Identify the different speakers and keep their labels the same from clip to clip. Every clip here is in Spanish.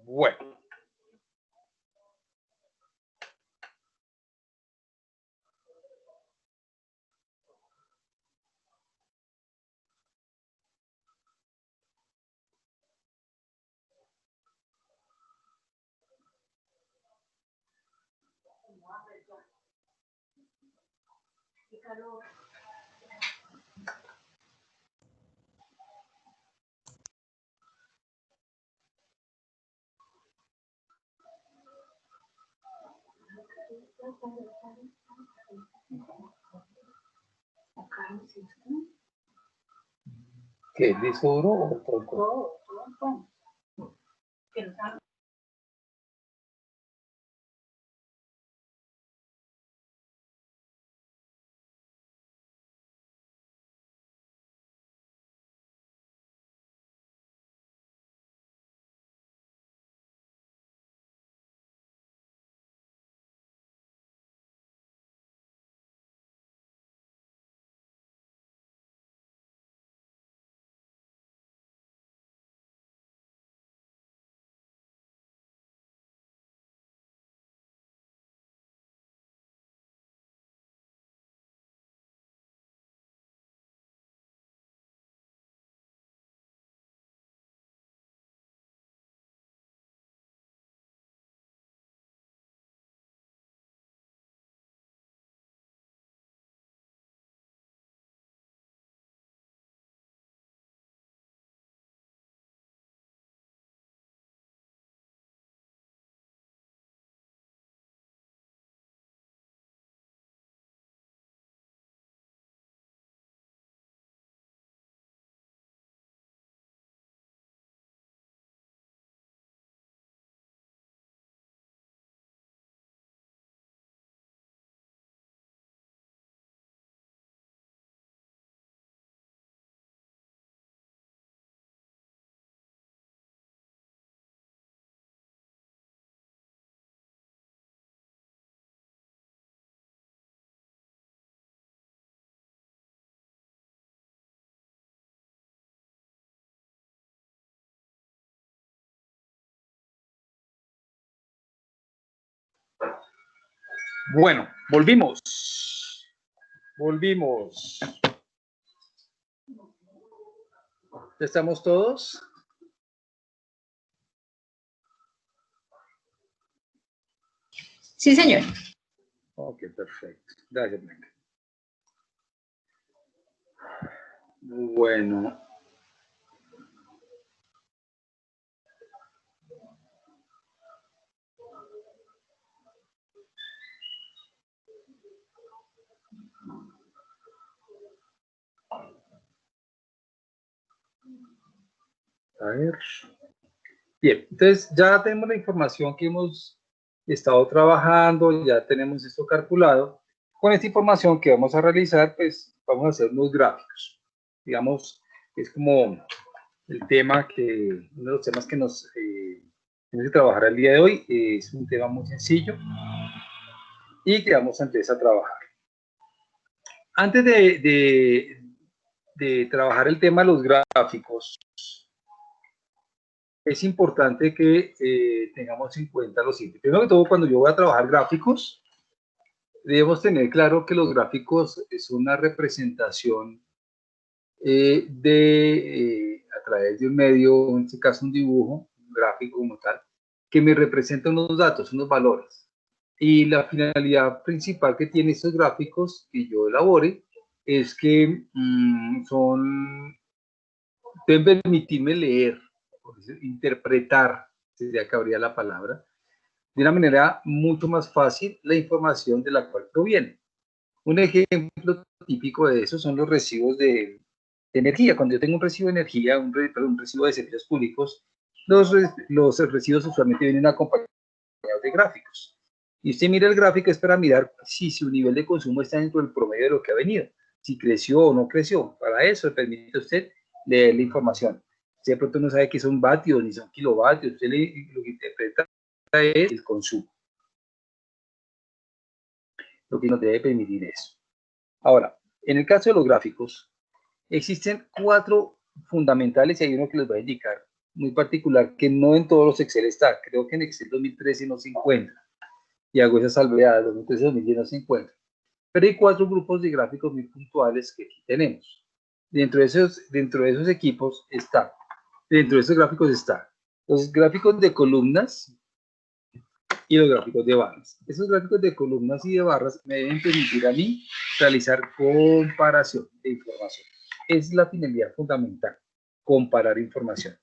Speaker 1: Bueno.
Speaker 2: Qué calor.
Speaker 1: ¿Qué? ¿Disco duro o todo?
Speaker 2: Todo. Que no sabe.
Speaker 1: Bueno, volvimos. Volvimos. ¿Ya estamos todos?
Speaker 2: Sí, señor.
Speaker 1: Ok, perfecto. Gracias, Blanca. Bueno. A ver. Bien, entonces ya tenemos la información que hemos estado trabajando, ya tenemos esto calculado. Con esta información que vamos a realizar, pues vamos a hacer unos gráficos. Digamos, es como el tema que, uno de los temas que nos tenemos que trabajar el día de hoy. Es un tema muy sencillo y que vamos a empezar a trabajar. Antes de trabajar el tema de los gráficos, es importante que tengamos en cuenta lo siguiente. Primero que todo, cuando yo voy a trabajar gráficos, debemos tener claro que los gráficos es una representación a través de un medio, en este caso un dibujo, un gráfico como tal, que me representa unos datos, unos valores. Y la finalidad principal que tienen estos gráficos que yo elabore es que deben permitirme leer, interpretar, sería que habría la palabra, de una manera mucho más fácil la información de la cual proviene. Un ejemplo típico de eso son los recibos de energía. Cuando yo tengo un recibo de energía, un recibo de servicios públicos, los recibos usualmente vienen acompañados de gráficos. Y usted mira el gráfico es para mirar si su nivel de consumo está dentro del promedio de lo que ha venido, si creció o no creció. Para eso le permite a usted leer la información. Si de pronto no sabe qué son vatios ni son kilovatios, usted lo que interpreta es el consumo. Lo que nos debe permitir eso. Ahora, en el caso de los gráficos, existen 4 fundamentales y hay uno que les voy a indicar muy particular que no en todos los Excel está. Creo que en Excel 2013 no se encuentra. Y hago esa salvedad, 2013-2010 no se encuentra. Pero hay 4 grupos de gráficos muy puntuales que aquí tenemos. Dentro de esos equipos está, dentro de esos gráficos está los gráficos de columnas y los gráficos de barras. Esos gráficos de columnas y de barras me deben permitir a mí realizar comparación de información. Es la finalidad fundamental, comparar información.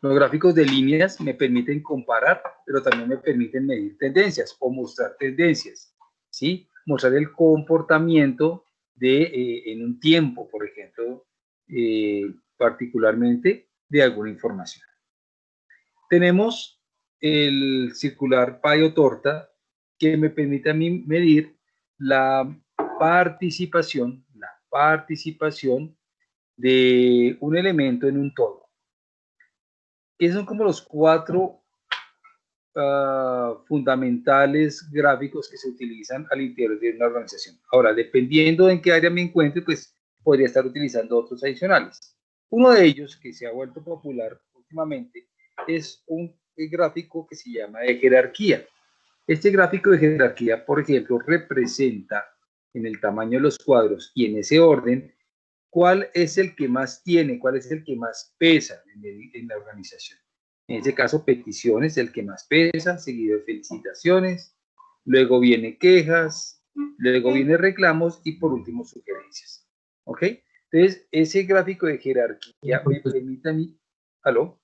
Speaker 1: Los gráficos de líneas me permiten comparar, pero también me permiten medir tendencias o mostrar tendencias, ¿sí? Mostrar el comportamiento en un tiempo, por ejemplo, particularmente de alguna información. Tenemos el circular pay o torta, que me permite a mí medir la participación de un elemento en un todo. Esos son como los 4 fundamentales gráficos que se utilizan al interior de una organización. Ahora, dependiendo de en qué área me encuentre, pues podría estar utilizando otros adicionales. Uno de ellos, que se ha vuelto popular últimamente, es un gráfico que se llama de jerarquía. Este gráfico de jerarquía, por ejemplo, representa en el tamaño de los cuadros y en ese orden, cuál es el que más tiene, cuál es el que más pesa en la organización. En este caso, peticiones, el que más pesa, seguido de felicitaciones, luego viene quejas, luego viene reclamos y por último sugerencias. ¿Ok? Entonces, ese gráfico de jerarquía me permite a mí... ¿Aló?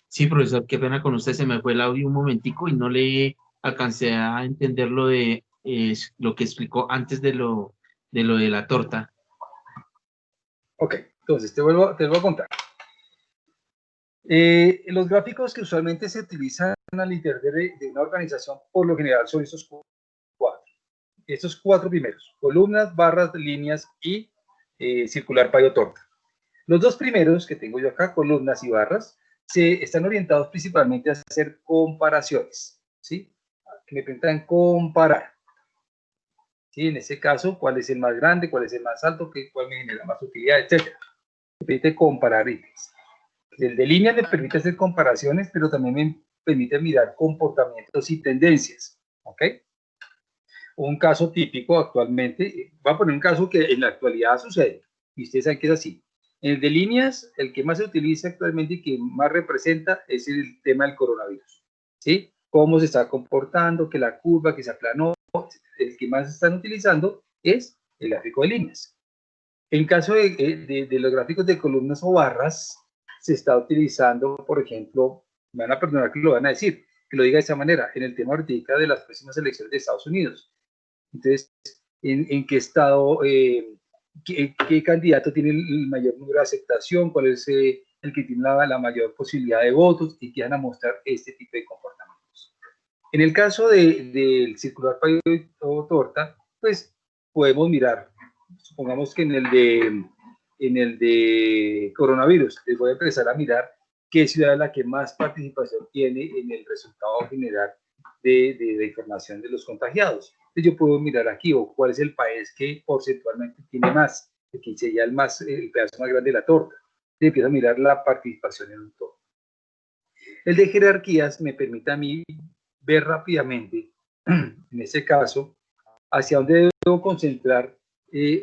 Speaker 3: Sí, profesor, qué pena con usted, se me fue el audio un momentico y no le alcancé a entender lo de lo que explicó antes de lo de la torta.
Speaker 1: Ok, entonces te vuelvo a contar. Los gráficos que usualmente se utilizan al interior de una organización, por lo general, son estos 4. Estos 4 primeros: columnas, barras, líneas y circular pay o torta. Los 2 primeros que tengo yo acá, columnas y barras, se están orientados principalmente a hacer comparaciones, ¿sí? Que me permitan comparar, ¿sí? En este caso, cuál es el más grande, cuál es el más alto, cuál me genera más utilidad, etcétera. Me permite comparar ítems. El de línea me permite hacer comparaciones, pero también me permite mirar comportamientos y tendencias, ¿ok? Un caso típico actualmente, voy a poner un caso que en la actualidad sucede, y ustedes saben que es así. En el de líneas, el que más se utiliza actualmente y que más representa es el tema del coronavirus, ¿sí? Cómo se está comportando, que la curva, que se aplanó, el que más están utilizando es el gráfico de líneas. En caso de los gráficos de columnas o barras, se está utilizando, por ejemplo, me van a perdonar que lo van a decir, que lo diga de esa manera, en el tema ahorita de las próximas elecciones de Estados Unidos. Entonces, ¿en qué estado, qué candidato tiene el mayor número de aceptación? ¿Cuál es el que tiene la mayor posibilidad de votos? Y que van a mostrar este tipo de comportamientos. En el caso del circular pay o torta, pues podemos mirar, supongamos que en el de coronavirus, les voy a empezar a mirar qué ciudad es la que más participación tiene en el resultado general de información de los contagiados. Entonces yo puedo mirar aquí, o cuál es el país que porcentualmente tiene más, que sería el pedazo más grande de la torta. Entonces empiezo a mirar la participación en un todo. El de jerarquías me permite a mí ver rápidamente, en este caso, hacia dónde debo concentrar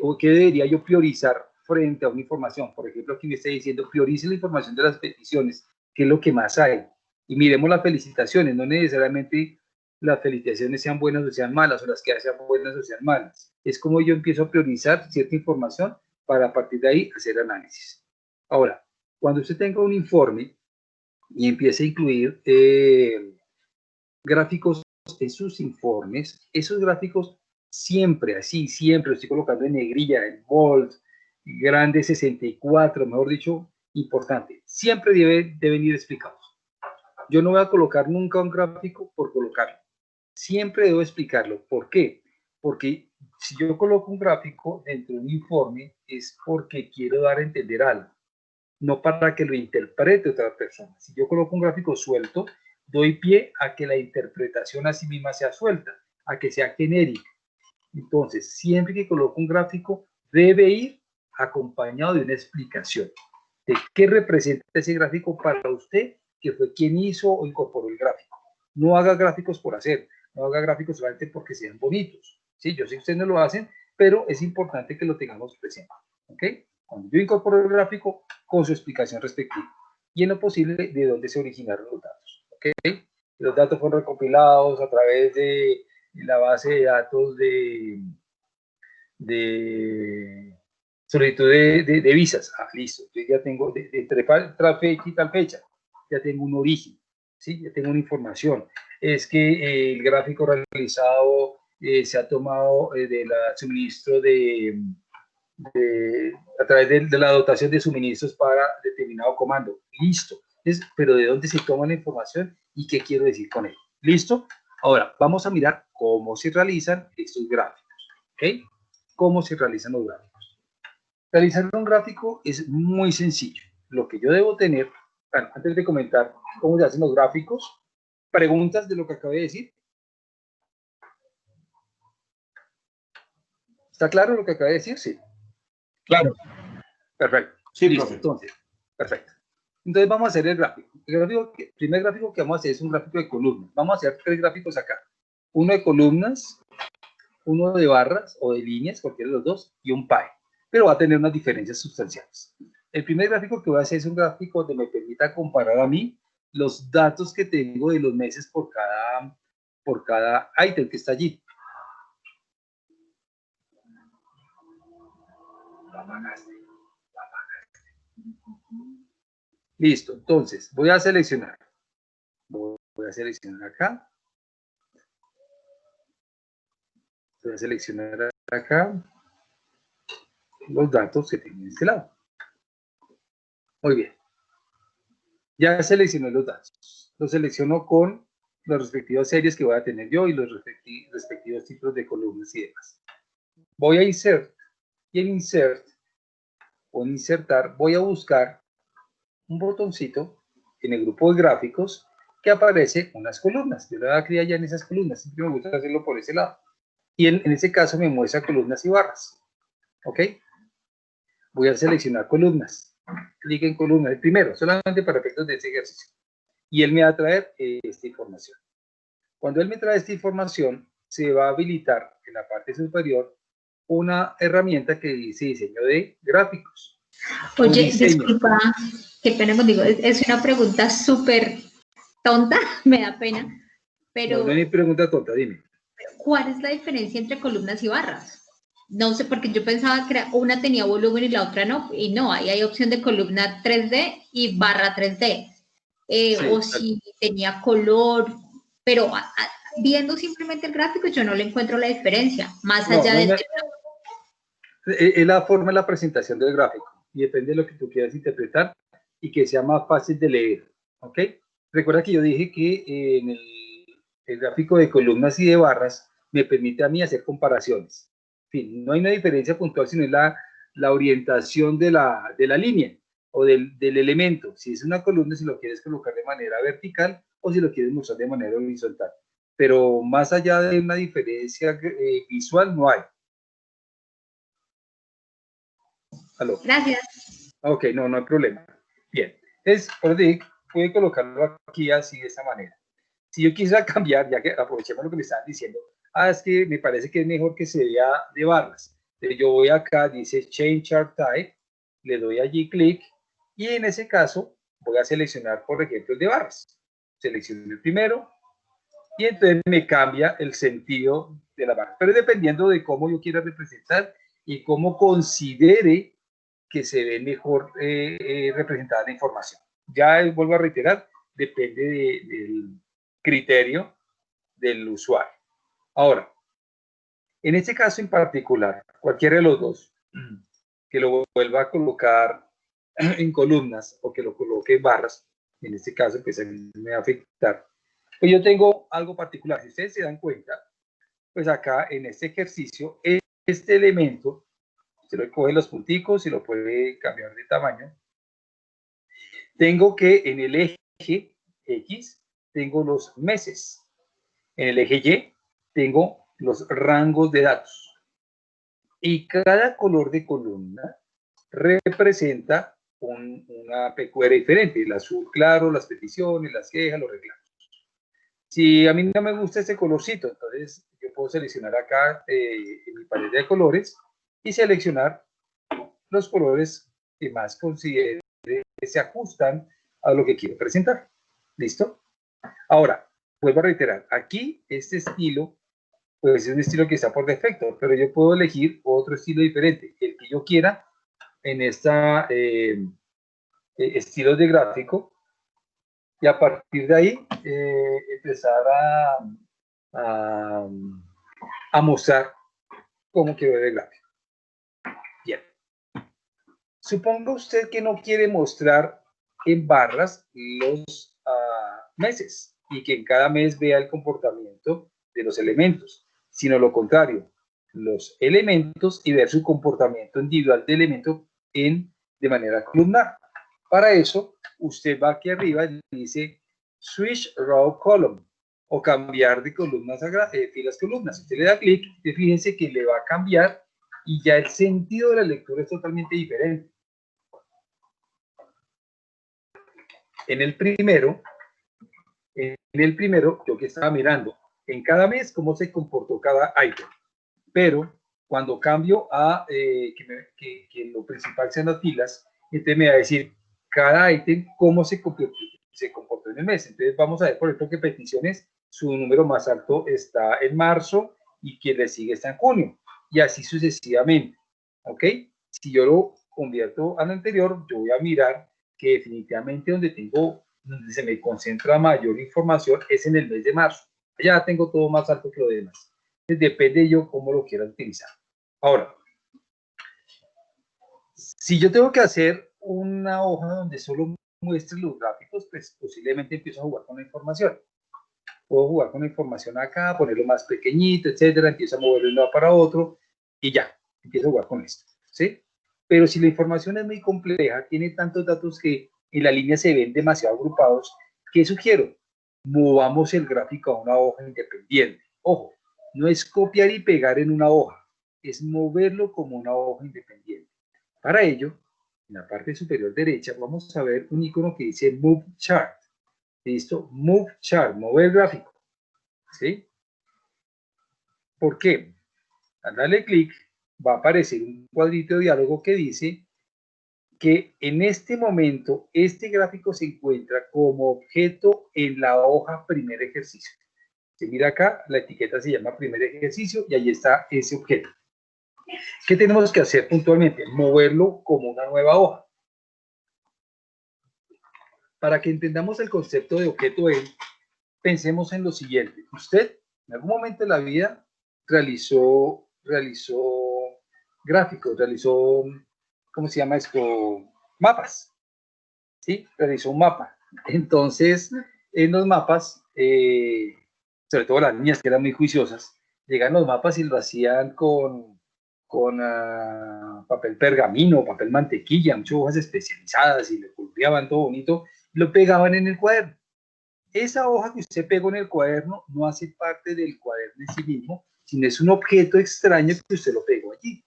Speaker 1: o qué debería yo priorizar frente a una información. Por ejemplo, aquí me está diciendo, priorice la información de las peticiones, que es lo que más hay. Y miremos las felicitaciones, no necesariamente las felicitaciones sean buenas o sean malas, o las que sean buenas o sean malas. Es como yo empiezo a priorizar cierta información para a partir de ahí hacer análisis. Ahora, cuando usted tenga un informe y empiece a incluir gráficos en sus informes, esos gráficos siempre, así, siempre lo estoy colocando en negrilla, en bold, grande 64, mejor dicho, importante. Siempre deben ir explicados. Yo no voy a colocar nunca un gráfico por colocarlo. Siempre debo explicarlo. ¿Por qué? Porque si yo coloco un gráfico dentro de un informe es porque quiero dar a entender algo, no para que lo interprete otra persona. Si yo coloco un gráfico suelto, doy pie a que la interpretación a sí misma sea suelta, a que sea genérica. Entonces, siempre que coloco un gráfico, debe ir acompañado de una explicación. de qué representa ese gráfico para usted, que fue quien hizo o incorporó el gráfico. No haga gráficos por hacer, no haga gráficos solamente porque sean bonitos. Sí, yo sé que ustedes no lo hacen, pero es importante que lo tengamos presente. ¿Ok? Cuando yo incorporo el gráfico, con su explicación respectiva. Y en lo posible, de dónde se originaron los datos. ¿Ok? Los datos fueron recopilados a través de la base de datos de solicitud de visas. Ah, listo. Yo ya tengo de tal fecha y tal fecha. Ya tengo un origen. ¿Sí? Ya tengo una información. Es que el gráfico realizado se ha tomado del suministro a través de la dotación de suministros para determinado comando. Listo. Pero ¿de dónde se toma la información y qué quiero decir con ello? ¿Listo? Ahora, vamos a mirar cómo se realizan estos gráficos. ¿Ok? ¿Cómo se realizan los gráficos? Realizar un gráfico es muy sencillo. Lo que yo debo tener, bueno, antes de comentar cómo se hacen los gráficos, preguntas de lo que acabé de decir. ¿Está claro lo que acabé de decir? Sí.
Speaker 4: Claro.
Speaker 1: Perfecto.
Speaker 4: Sí,
Speaker 1: listo.
Speaker 4: profe.
Speaker 1: Entonces, perfecto. Entonces vamos a hacer el gráfico. El primer gráfico que vamos a hacer es un gráfico de columnas. Vamos a hacer 3 gráficos acá. Uno de columnas, uno de barras o de líneas, cualquiera de los dos, y un pie. Pero va a tener unas diferencias sustanciales. El primer gráfico que voy a hacer es un gráfico donde me permita comparar a mí los datos que tengo de los meses por cada ítem que está allí. Listo, entonces voy a seleccionar. Voy a seleccionar acá. Voy a seleccionar acá los datos que tengo en este lado. Muy bien. Ya seleccioné los datos. Los selecciono con las respectivas series que voy a tener yo y los respectivos títulos de columnas y demás. Voy a insert y en insert o en insertar voy a buscar un botoncito en el grupo de gráficos que aparece unas columnas. Yo le voy a crear ya en esas columnas. Siempre me gusta hacerlo por ese lado. Y en ese caso me muestra columnas y barras. ¿Ok? Voy a seleccionar columnas. Clic en columna, el primero, solamente para efectos de este ejercicio. Y él me va a traer esta información. Cuando él me trae esta información, se va a habilitar en la parte superior una herramienta que dice diseño de gráficos.
Speaker 2: Oye, disculpa, qué pena contigo. Es una pregunta súper tonta, me da pena. Pero,
Speaker 1: no hay pregunta tonta, dime.
Speaker 2: ¿cuál es la diferencia entre columnas y barras? No sé, porque yo pensaba que una tenía volumen y la otra no, y no, ahí hay opción de columna 3D y barra 3D. Sí, o si tenía color, pero viendo simplemente el gráfico yo no le encuentro la diferencia, más allá de...
Speaker 1: Es la forma de la presentación del gráfico, y depende de lo que tú quieras interpretar y que sea más fácil de leer, ¿ok? Recuerda que yo dije que en el gráfico de columnas y de barras me permite a mí hacer comparaciones. En fin, no hay una diferencia puntual, sino es la orientación de la línea o del elemento. Si es una columna, si lo quieres colocar de manera vertical o si lo quieres mostrar de manera horizontal. Pero más allá de una diferencia visual, no hay. ¿Aló?
Speaker 2: Gracias.
Speaker 1: Ok, no hay problema. Bien, por decir, puede colocarlo aquí así de esa manera. Si yo quisiera cambiar, ya que aprovechemos lo que me estaban diciendo, es que me parece que es mejor que se vea de barras. Entonces yo voy acá, dice Change Chart Type, le doy allí clic y en ese caso voy a seleccionar, por ejemplo, el de barras. Selecciono el primero y entonces me cambia el sentido de la barra. Pero dependiendo de cómo yo quiera representar y cómo considere que se ve mejor representada la información. Ya vuelvo a reiterar, depende del criterio del usuario. Ahora, en este caso en particular, cualquiera de los dos, que lo vuelva a colocar en columnas o que lo coloque en barras, en este caso pues a mí me va a afectar. Pues yo tengo algo particular, si ustedes se dan cuenta, pues acá en este ejercicio, este elemento, se lo coge los punticos y lo puede cambiar de tamaño. Tengo que en el eje X tengo los meses. En el eje Y tengo los rangos de datos. Y cada color de columna representa una PQR diferente, el azul claro, las peticiones, las quejas, los reclamos. Si a mí no me gusta este colorcito, entonces yo puedo seleccionar acá en mi paleta de colores y seleccionar los colores que más considere que se ajustan a lo que quiero presentar. ¿Listo? Ahora, vuelvo a reiterar, aquí este estilo, pues es un estilo que está por defecto, pero yo puedo elegir otro estilo diferente, el que yo quiera en esta estilos de gráfico, y a partir de ahí empezar a mostrar cómo quiero ver el gráfico. Bien. Suponga usted que no quiere mostrar en barras los meses y que en cada mes vea el comportamiento de los elementos, sino lo contrario, los elementos y ver su comportamiento individual de elemento de manera columnar. Para eso, usted va aquí arriba y dice Switch Row Column o cambiar de columnas a filas columnas. Usted le da clic y fíjense que le va a cambiar y ya el sentido de la lectura es totalmente diferente. En el primero, yo que estaba mirando en cada mes cómo se comportó cada ítem, pero cuando cambio a que lo principal sean las filas, entonces me va a decir cada ítem cómo se comportó en el mes. Entonces vamos a ver, por ejemplo, que peticiones, su número más alto está en marzo y quien le sigue está en junio, y así sucesivamente. ¿Ok? Si yo lo convierto al anterior, yo voy a mirar que definitivamente donde se me concentra mayor información es en el mes de marzo. Ya tengo todo más alto que lo demás. Entonces, depende de yo cómo lo quiera utilizar. Ahora, si yo tengo que hacer una hoja donde solo muestre los gráficos, pues posiblemente empiezo a jugar con la información. Puedo jugar con la información acá, ponerlo más pequeñito, etcétera, empiezo a moverlo de un lado para otro y ya, empiezo a jugar con esto, ¿sí? Pero si la información es muy compleja, tiene tantos datos que en la línea se ven demasiado agrupados, ¿qué sugiero? Movamos el gráfico a una hoja independiente. Ojo, no es copiar y pegar en una hoja, es moverlo como una hoja independiente. Para ello, en la parte superior derecha vamos a ver un icono que dice Move Chart. ¿Listo? Move Chart, mover gráfico. ¿Sí? ¿Por qué? Al darle clic va a aparecer un cuadrito de diálogo que dice que en este momento este gráfico se encuentra como objeto en la hoja primer ejercicio. Se mira acá, la etiqueta se llama primer ejercicio y ahí está ese objeto. ¿Qué tenemos que hacer puntualmente? Moverlo como una nueva hoja. Para que entendamos el concepto de objeto en, pensemos en lo siguiente. Usted en algún momento de la vida realizó gráficos, realizó, ¿cómo se llama esto? Mapas. ¿Sí? Realizó un mapa. Entonces, en los mapas, sobre todo las niñas que eran muy juiciosas, llegan los mapas y lo hacían con papel pergamino, papel mantequilla, muchas hojas especializadas y le coloreaban todo bonito, y lo pegaban en el cuaderno. Esa hoja que usted pegó en el cuaderno no hace parte del cuaderno en sí mismo, sino es un objeto extraño que usted lo pegó allí.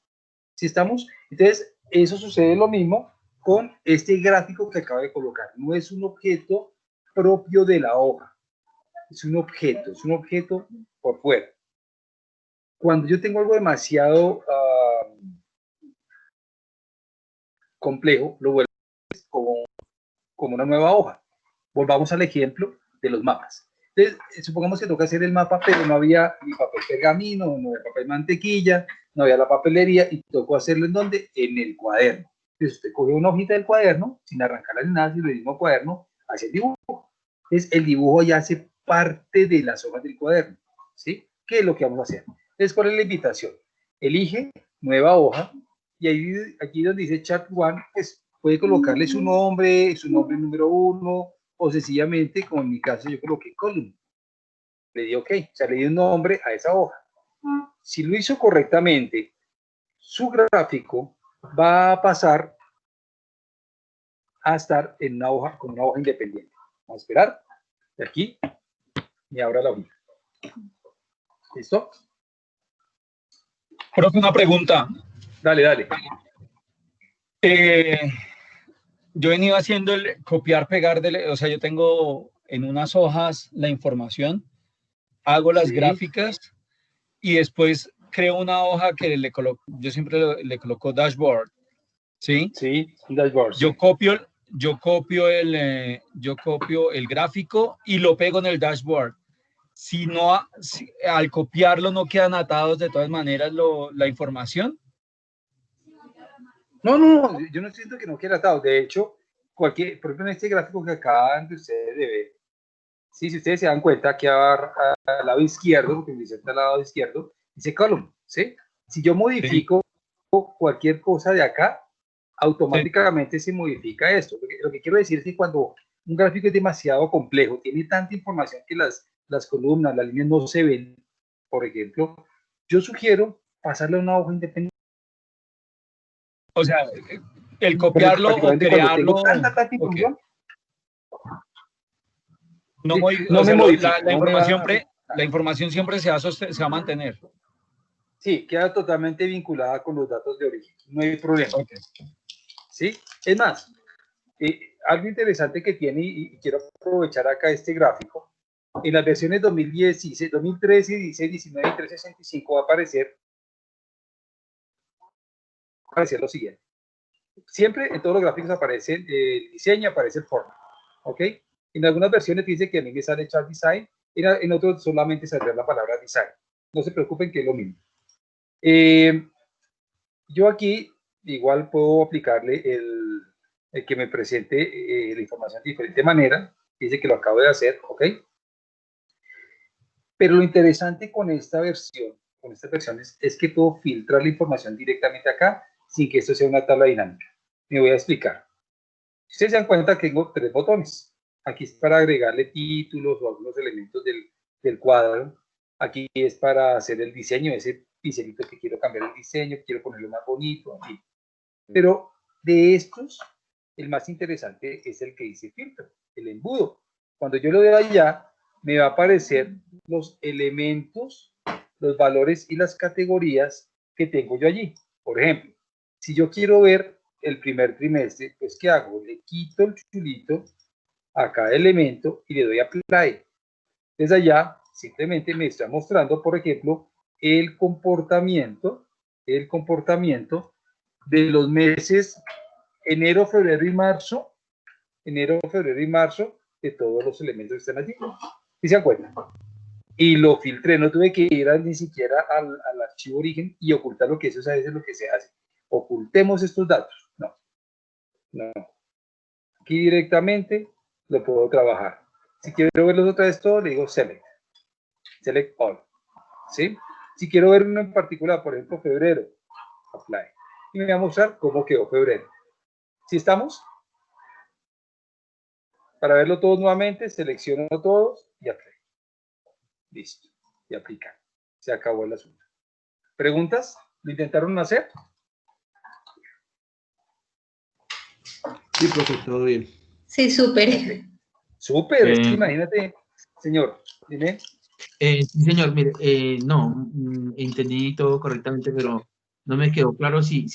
Speaker 1: ¿Sí estamos? Entonces, eso sucede lo mismo con este gráfico que acabo de colocar. No es un objeto propio de la hoja, es un objeto por fuera. Cuando yo tengo algo demasiado complejo, lo vuelvo como una nueva hoja. Volvamos al ejemplo de los mapas. Entonces, supongamos que toca hacer el mapa, pero no había ni papel pergamino, no había papel mantequilla, no había la papelería y tocó hacerlo ¿en dónde? En el cuaderno. Entonces usted coge una hojita del cuaderno, sin arrancarla ni nada, sino el mismo cuaderno, hace el dibujo. Entonces el dibujo ya hace parte de las hojas del cuaderno, ¿sí? ¿Qué es lo que vamos a hacer? Entonces, ¿cuál es la invitación? Elige nueva hoja y ahí, aquí donde dice Chart One, pues puede colocarle su nombre número 1, o sencillamente, como en mi caso, yo coloqué column. Le di OK, o sea, le di un nombre a esa hoja. Si lo hizo correctamente, su gráfico va a pasar a estar en una hoja, como una hoja independiente. Vamos a esperar. De aquí me abra la hojita. ¿Listo?
Speaker 4: Profe, una pregunta.
Speaker 1: Dale, dale.
Speaker 4: yo he venido haciendo el copiar, pegar, o sea, yo tengo en unas hojas la información, hago las gráficas y después creo una hoja que le coloco, yo siempre le coloco dashboard, ¿sí?
Speaker 1: Sí, un dashboard.
Speaker 4: Yo copio el gráfico y lo pego en el dashboard. Si al copiarlo no quedan atados de todas maneras la información.
Speaker 1: No, yo no siento que no quede atado. De hecho, por ejemplo, en este gráfico que acaban de ustedes de ver, sí, si ustedes se dan cuenta, aquí al lado izquierdo, porque me dice al lado izquierdo, dice column, ¿sí? Si yo modifico cualquier cosa de acá, automáticamente se modifica esto. Lo que quiero decir es que cuando un gráfico es demasiado complejo, tiene tanta información que las columnas, las líneas no se ven, por ejemplo, yo sugiero pasarle a una hoja independiente.
Speaker 4: O sea, el copiarlo o crearlo.
Speaker 1: Tanta información,
Speaker 4: la información siempre se va a mantener.
Speaker 1: Sí, queda totalmente vinculada con los datos de origen. No hay problema.
Speaker 4: Okay.
Speaker 1: ¿Sí? Es más, algo interesante que tiene, y quiero aprovechar acá este gráfico, en las versiones 2013, 16, 19 y 365 va a aparecer lo siguiente. Siempre en todos los gráficos aparece el diseño, aparece el forma. ¿Ok? En algunas versiones dice que a mí me sale Chart Design, en otros solamente saldrá la palabra Design. No se preocupen que es lo mismo. Yo aquí igual puedo aplicarle el que me presente la información de diferente manera. Dice que lo acabo de hacer, ¿ok? Pero lo interesante con esta versión, es que puedo filtrar la información directamente acá sin que esto sea una tabla dinámica. Me voy a explicar. Si ustedes se dan cuenta que tengo 3 botones. Aquí es para agregarle títulos o algunos elementos del cuadro. Aquí es para hacer el diseño, ese pincelito que quiero cambiar el diseño, quiero ponerlo más bonito, así. Pero de estos, el más interesante es el que dice filtro, el embudo. Cuando yo lo doy allá, me va a aparecer los elementos, los valores y las categorías que tengo yo allí. Por ejemplo, si yo quiero ver el primer trimestre, pues ¿qué hago? Le quito el chulito a cada elemento y le doy a apply. Desde allá, simplemente me está mostrando, por ejemplo, el comportamiento de los meses enero, febrero y marzo, de todos los elementos que están allí. ¿Sí se dan cuenta? Y lo filtré, no tuve que ir ni siquiera al archivo origen y ocultar lo que eso es a veces lo que se hace. Ocultemos estos datos. No. Aquí directamente lo puedo trabajar. Si quiero verlos otra vez todo, le digo select all. ¿Sí? Si quiero ver uno en particular, por ejemplo, febrero, apply. Y me va a mostrar cómo quedó febrero. ¿Sí estamos? Para verlo todos nuevamente, selecciono todos y apply. Listo. Y aplicar. Se acabó el asunto. ¿Preguntas? ¿Lo intentaron hacer?
Speaker 3: Sí, profe, todo bien.
Speaker 2: Sí, súper.
Speaker 1: Okay. Súper, imagínate, señor, dime.
Speaker 3: Sí, señor, mire, no, entendí todo correctamente, pero no me quedó claro si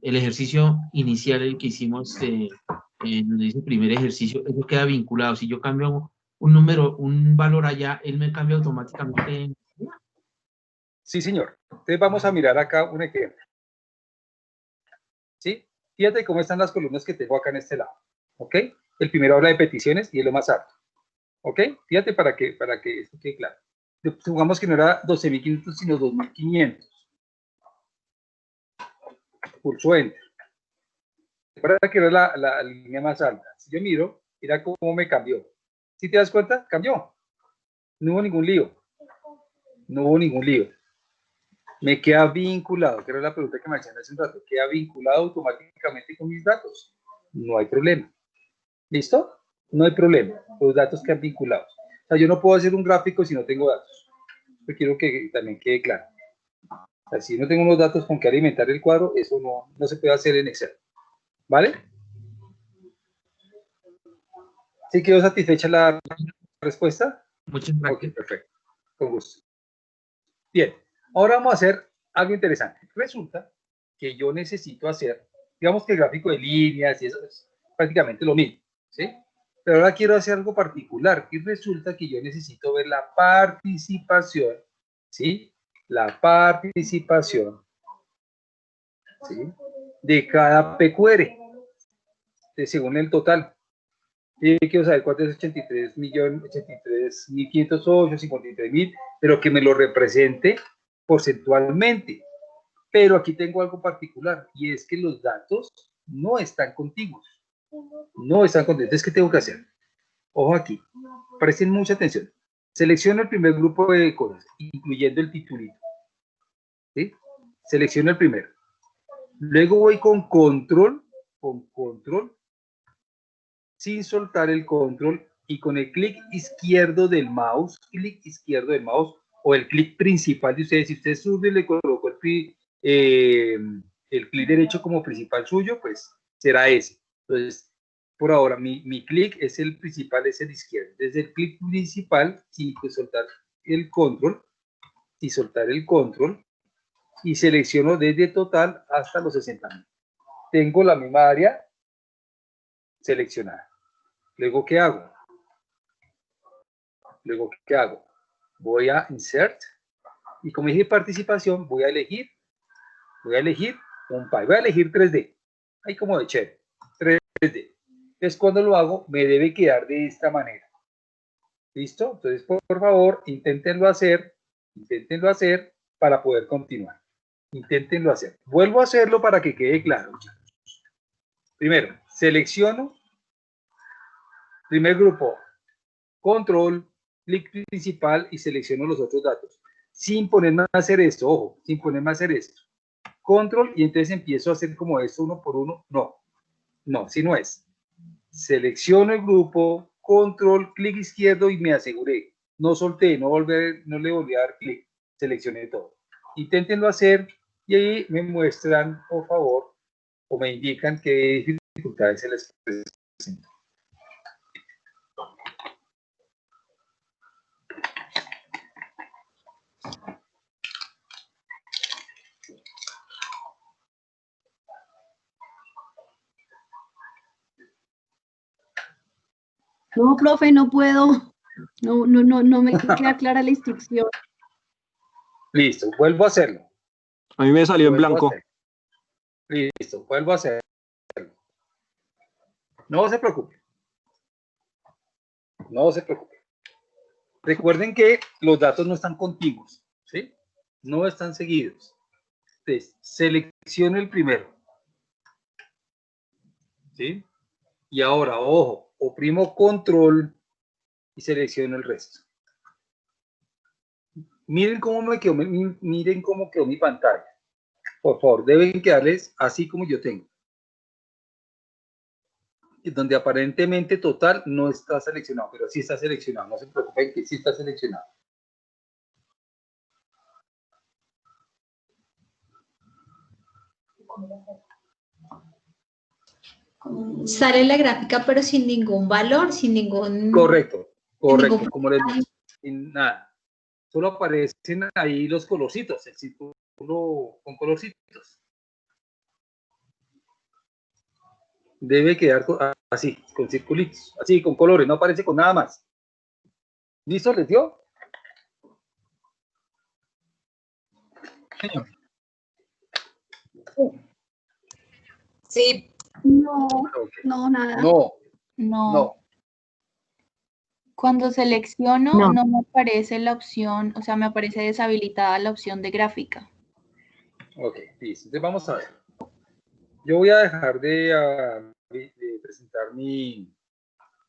Speaker 3: el ejercicio inicial, el que hicimos, donde dice primer ejercicio, eso queda vinculado. Si yo cambio un número, un valor allá, él me cambia automáticamente.
Speaker 1: Sí, señor. Entonces vamos a mirar acá un ejemplo. ¿Sí? Fíjate cómo están las columnas que tengo acá en este lado. ¿Ok? El primero habla de peticiones y es lo más alto. ¿Ok? Fíjate para que esto quede claro. Supongamos que no era 12.500, sino 2.500. Pulso Enter. Para que era la línea más alta. Si yo miro, mira cómo me cambió. ¿Sí te das cuenta? Cambió. No hubo ningún lío. Me queda vinculado, que era la pregunta que me hacían hace un rato, queda vinculado automáticamente con mis datos. No hay problema. ¿Listo? No hay problema. Los datos quedan vinculados. O sea, yo no puedo hacer un gráfico si no tengo datos. Yo quiero que también quede claro. O sea, si no tengo unos datos con que alimentar el cuadro, eso no se puede hacer en Excel. ¿Vale? ¿Sí quedó satisfecha la respuesta?
Speaker 3: Muchas gracias.
Speaker 1: Ok, perfecto. Con gusto. Bien, ahora vamos a hacer algo interesante. Resulta que yo necesito hacer Digamos que el gráfico de líneas y eso es prácticamente lo mismo, ¿sí? Pero ahora quiero hacer algo particular, y resulta que yo necesito ver la participación, ¿sí? La participación, ¿sí? De cada PQR, según el total. Y quiero saber cuánto es 83.508, 53.000, pero que me lo represente porcentualmente. Pero aquí tengo algo particular, y es que los datos no están contiguos. No están contiguos. Entonces, ¿qué tengo que hacer? Ojo aquí, presten mucha atención. Selecciono el primer grupo de cosas, incluyendo el titulito. ¿Sí? Selecciono el primero. Luego voy con control, sin soltar el control, y con el clic izquierdo del mouse, o el clic principal de ustedes. Si ustedes suben, le colocó el clic derecho como principal suyo, pues será ese. Entonces, por ahora, mi clic es el principal, es el izquierdo. Desde el clic principal, sin soltar el control, y selecciono desde total hasta los 60.000. Tengo la misma área seleccionada. Luego, ¿qué hago? Voy a Insert, y como dije participación, voy a elegir un PI. Voy a elegir 3D. Ahí como de chévere. 3D. Entonces, cuando lo hago, me debe quedar de esta manera. ¿Listo? Entonces, por favor, inténtenlo hacer para poder continuar. Inténtenlo hacer. Vuelvo a hacerlo para que quede claro. Primero, selecciono, primer grupo, control, clic principal, y selecciono los otros datos. Sin ponerme a hacer esto, ojo, sin ponerme a hacer esto. Control, y entonces empiezo a hacer como esto uno por uno. No, así no es. Selecciono el grupo, control, clic izquierdo, y me aseguré. No solté, no le volví a dar clic. Seleccioné todo. Inténtenlo hacer, y ahí me muestran, por favor, o me indican qué dificultades se les presentan.
Speaker 5: No, profe, no puedo. No me queda clara la instrucción.
Speaker 1: Listo, vuelvo a hacerlo.
Speaker 6: A mí me salió en blanco.
Speaker 1: Listo, vuelvo a hacerlo. No se preocupe. Recuerden que los datos no están contiguos, ¿sí? No están seguidos. Entonces, selecciono el primero, ¿sí? Y ahora, ojo, oprimo control y selecciono el resto. Miren cómo quedó mi pantalla. Por favor, deben quedarles así como yo tengo. Donde aparentemente total no está seleccionado, pero sí está seleccionado. No se preocupen que sí está seleccionado.
Speaker 2: Sale la gráfica, pero sin ningún valor, sin ningún...
Speaker 1: Correcto.
Speaker 2: Ningún...
Speaker 1: Como les digo, sin nada. Solo aparecen ahí los colorcitos, el círculo con colorcitos. Debe quedar así, con circulitos, así, con colores, no aparece con nada más. ¿Listo? ¿Les dio?
Speaker 4: Señor.
Speaker 5: Sí. No,
Speaker 1: Okay.
Speaker 5: no, nada.
Speaker 1: No.
Speaker 5: Cuando selecciono, no me aparece la opción, o sea, me aparece deshabilitada la opción de gráfica.
Speaker 1: Ok, listo. Entonces vamos a ver. Yo voy a dejar de presentar mi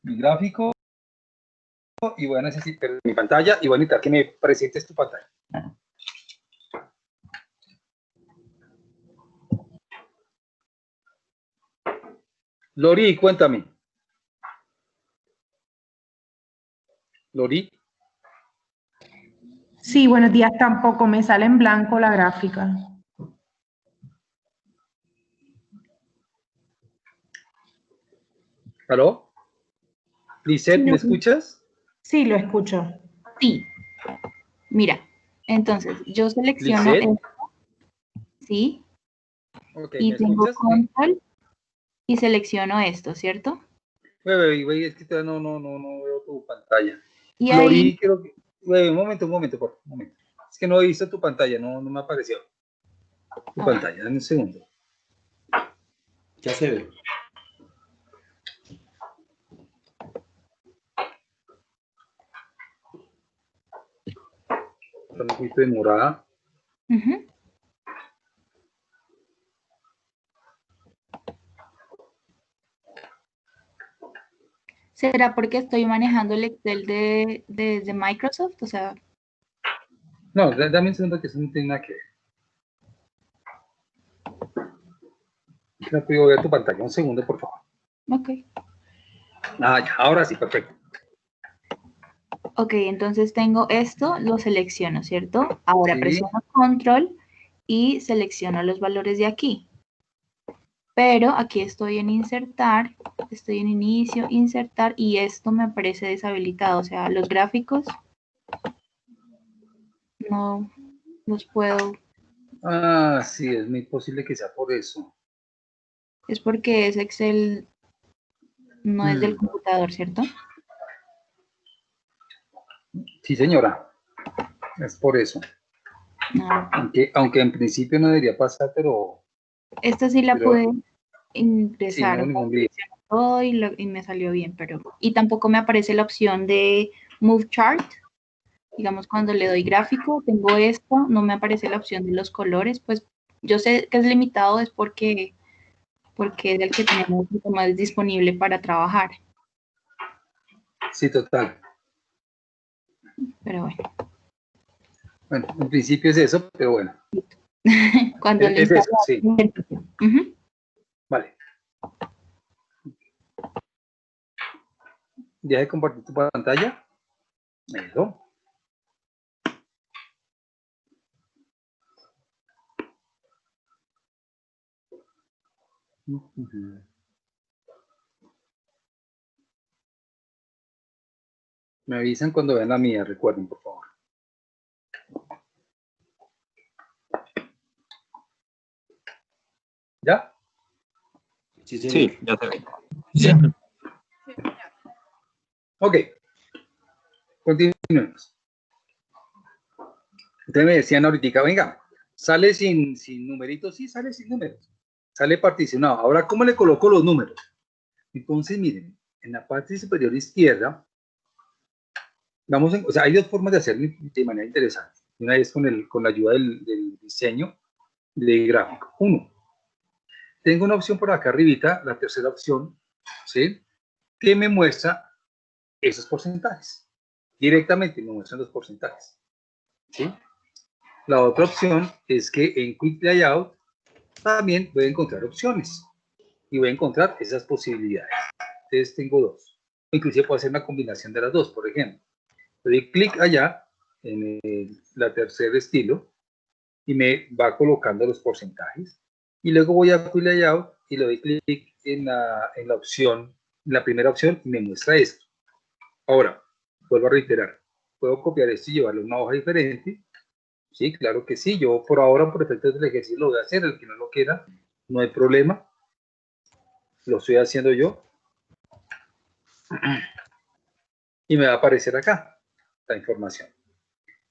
Speaker 1: gráfico, y voy a necesitar mi pantalla, y voy a necesitar que me presentes tu pantalla. Lori, cuéntame. Lori.
Speaker 7: Sí, buenos días. Tampoco me sale en blanco la gráfica.
Speaker 1: ¿Aló? Lisette, ¿me escuchas?
Speaker 7: Sí, lo escucho.
Speaker 5: Sí. Mira, entonces yo selecciono
Speaker 1: Lisette.
Speaker 5: esto. ¿Sí?
Speaker 1: Okay,
Speaker 5: y
Speaker 1: ¿me
Speaker 5: tengo
Speaker 1: escuchas?
Speaker 5: control y selecciono esto, ¿cierto?
Speaker 1: Güey, es que todavía no veo tu pantalla.
Speaker 5: Y
Speaker 1: Flori,
Speaker 5: ahí,
Speaker 1: creo que... Güey, un momento, por favor, un momento. Es que no he visto tu pantalla, no me apareció. Tu pantalla, dame un segundo.
Speaker 3: Ya se ve.
Speaker 1: Está un poquito demorada.
Speaker 5: ujú. ¿Será porque estoy manejando el Excel de Microsoft? O sea,
Speaker 1: No, dame un segundo que eso no tiene nada que ver. No puedo ver tu pantalla, un segundo, por favor.
Speaker 5: ok.
Speaker 1: Ah, ya, ahora sí, perfecto.
Speaker 5: Ok, entonces tengo esto, lo selecciono, ¿cierto? Ahora
Speaker 1: Sí.
Speaker 5: presiono control y selecciono los valores de aquí. Pero aquí estoy en insertar, estoy en inicio, insertar, y esto me aparece deshabilitado. O sea, los gráficos no los puedo.
Speaker 1: Ah, sí, es muy posible que sea por eso.
Speaker 5: Es porque ese Excel no es del computador, ¿cierto?
Speaker 1: Sí, señora. Es por eso.
Speaker 5: No.
Speaker 1: Aunque en principio no debería pasar, pero
Speaker 5: Esta sí la pude
Speaker 1: sí,
Speaker 5: ingresar,
Speaker 1: no
Speaker 5: o
Speaker 1: hay
Speaker 5: sea,
Speaker 1: ningún lío.
Speaker 5: todo y me salió bien, pero... Y tampoco me aparece la opción de Move Chart. Digamos, cuando le doy gráfico, tengo esto, no me aparece la opción de los colores, pues yo sé que es limitado, es porque es el que tenemos un poco más disponible para trabajar,
Speaker 1: Sí, total.
Speaker 5: pero bueno.
Speaker 1: Bueno, en principio es eso, pero bueno.
Speaker 5: Cuando le
Speaker 1: Es eso,
Speaker 5: instalo...
Speaker 1: sí.
Speaker 5: Ujú.
Speaker 1: Vale. ¿Ya de compartir tu pantalla? Eso. Me avisan cuando vean la mía, recuerden, por favor. ¿Ya?
Speaker 3: Sí,
Speaker 6: Sí, ya se ve.
Speaker 3: Ya.
Speaker 1: Ok. Continuemos. Ustedes me decían ahorita, venga, sale sin numeritos, sí, sale sin números. Sale particionado. Ahora, ¿cómo le coloco los números? Entonces, miren, en la parte superior izquierda, o sea, hay dos formas de hacerlo de manera interesante. Una es con la ayuda del diseño de gráfico. Uno, tengo una opción por acá arribita, la tercera opción, ¿sí? Que me muestra esos porcentajes. Directamente me muestran los porcentajes, ¿sí? La otra opción es que en Quick Layout también voy a encontrar opciones y voy a encontrar esas posibilidades. Entonces tengo dos. Inclusive puedo hacer una combinación de las dos, por ejemplo. Le doy clic allá en la tercer estilo y me va colocando los porcentajes. Y luego voy a Quick Layout y le doy clic en la opción, en la primera opción y me muestra esto. Ahora, vuelvo a reiterar, puedo copiar esto y llevarlo a una hoja diferente. Sí, claro que sí. Yo por ahora, por efectos del ejercicio, lo voy a hacer. El que no lo quiera, no hay problema. Lo estoy haciendo yo. Y me va a aparecer acá la información.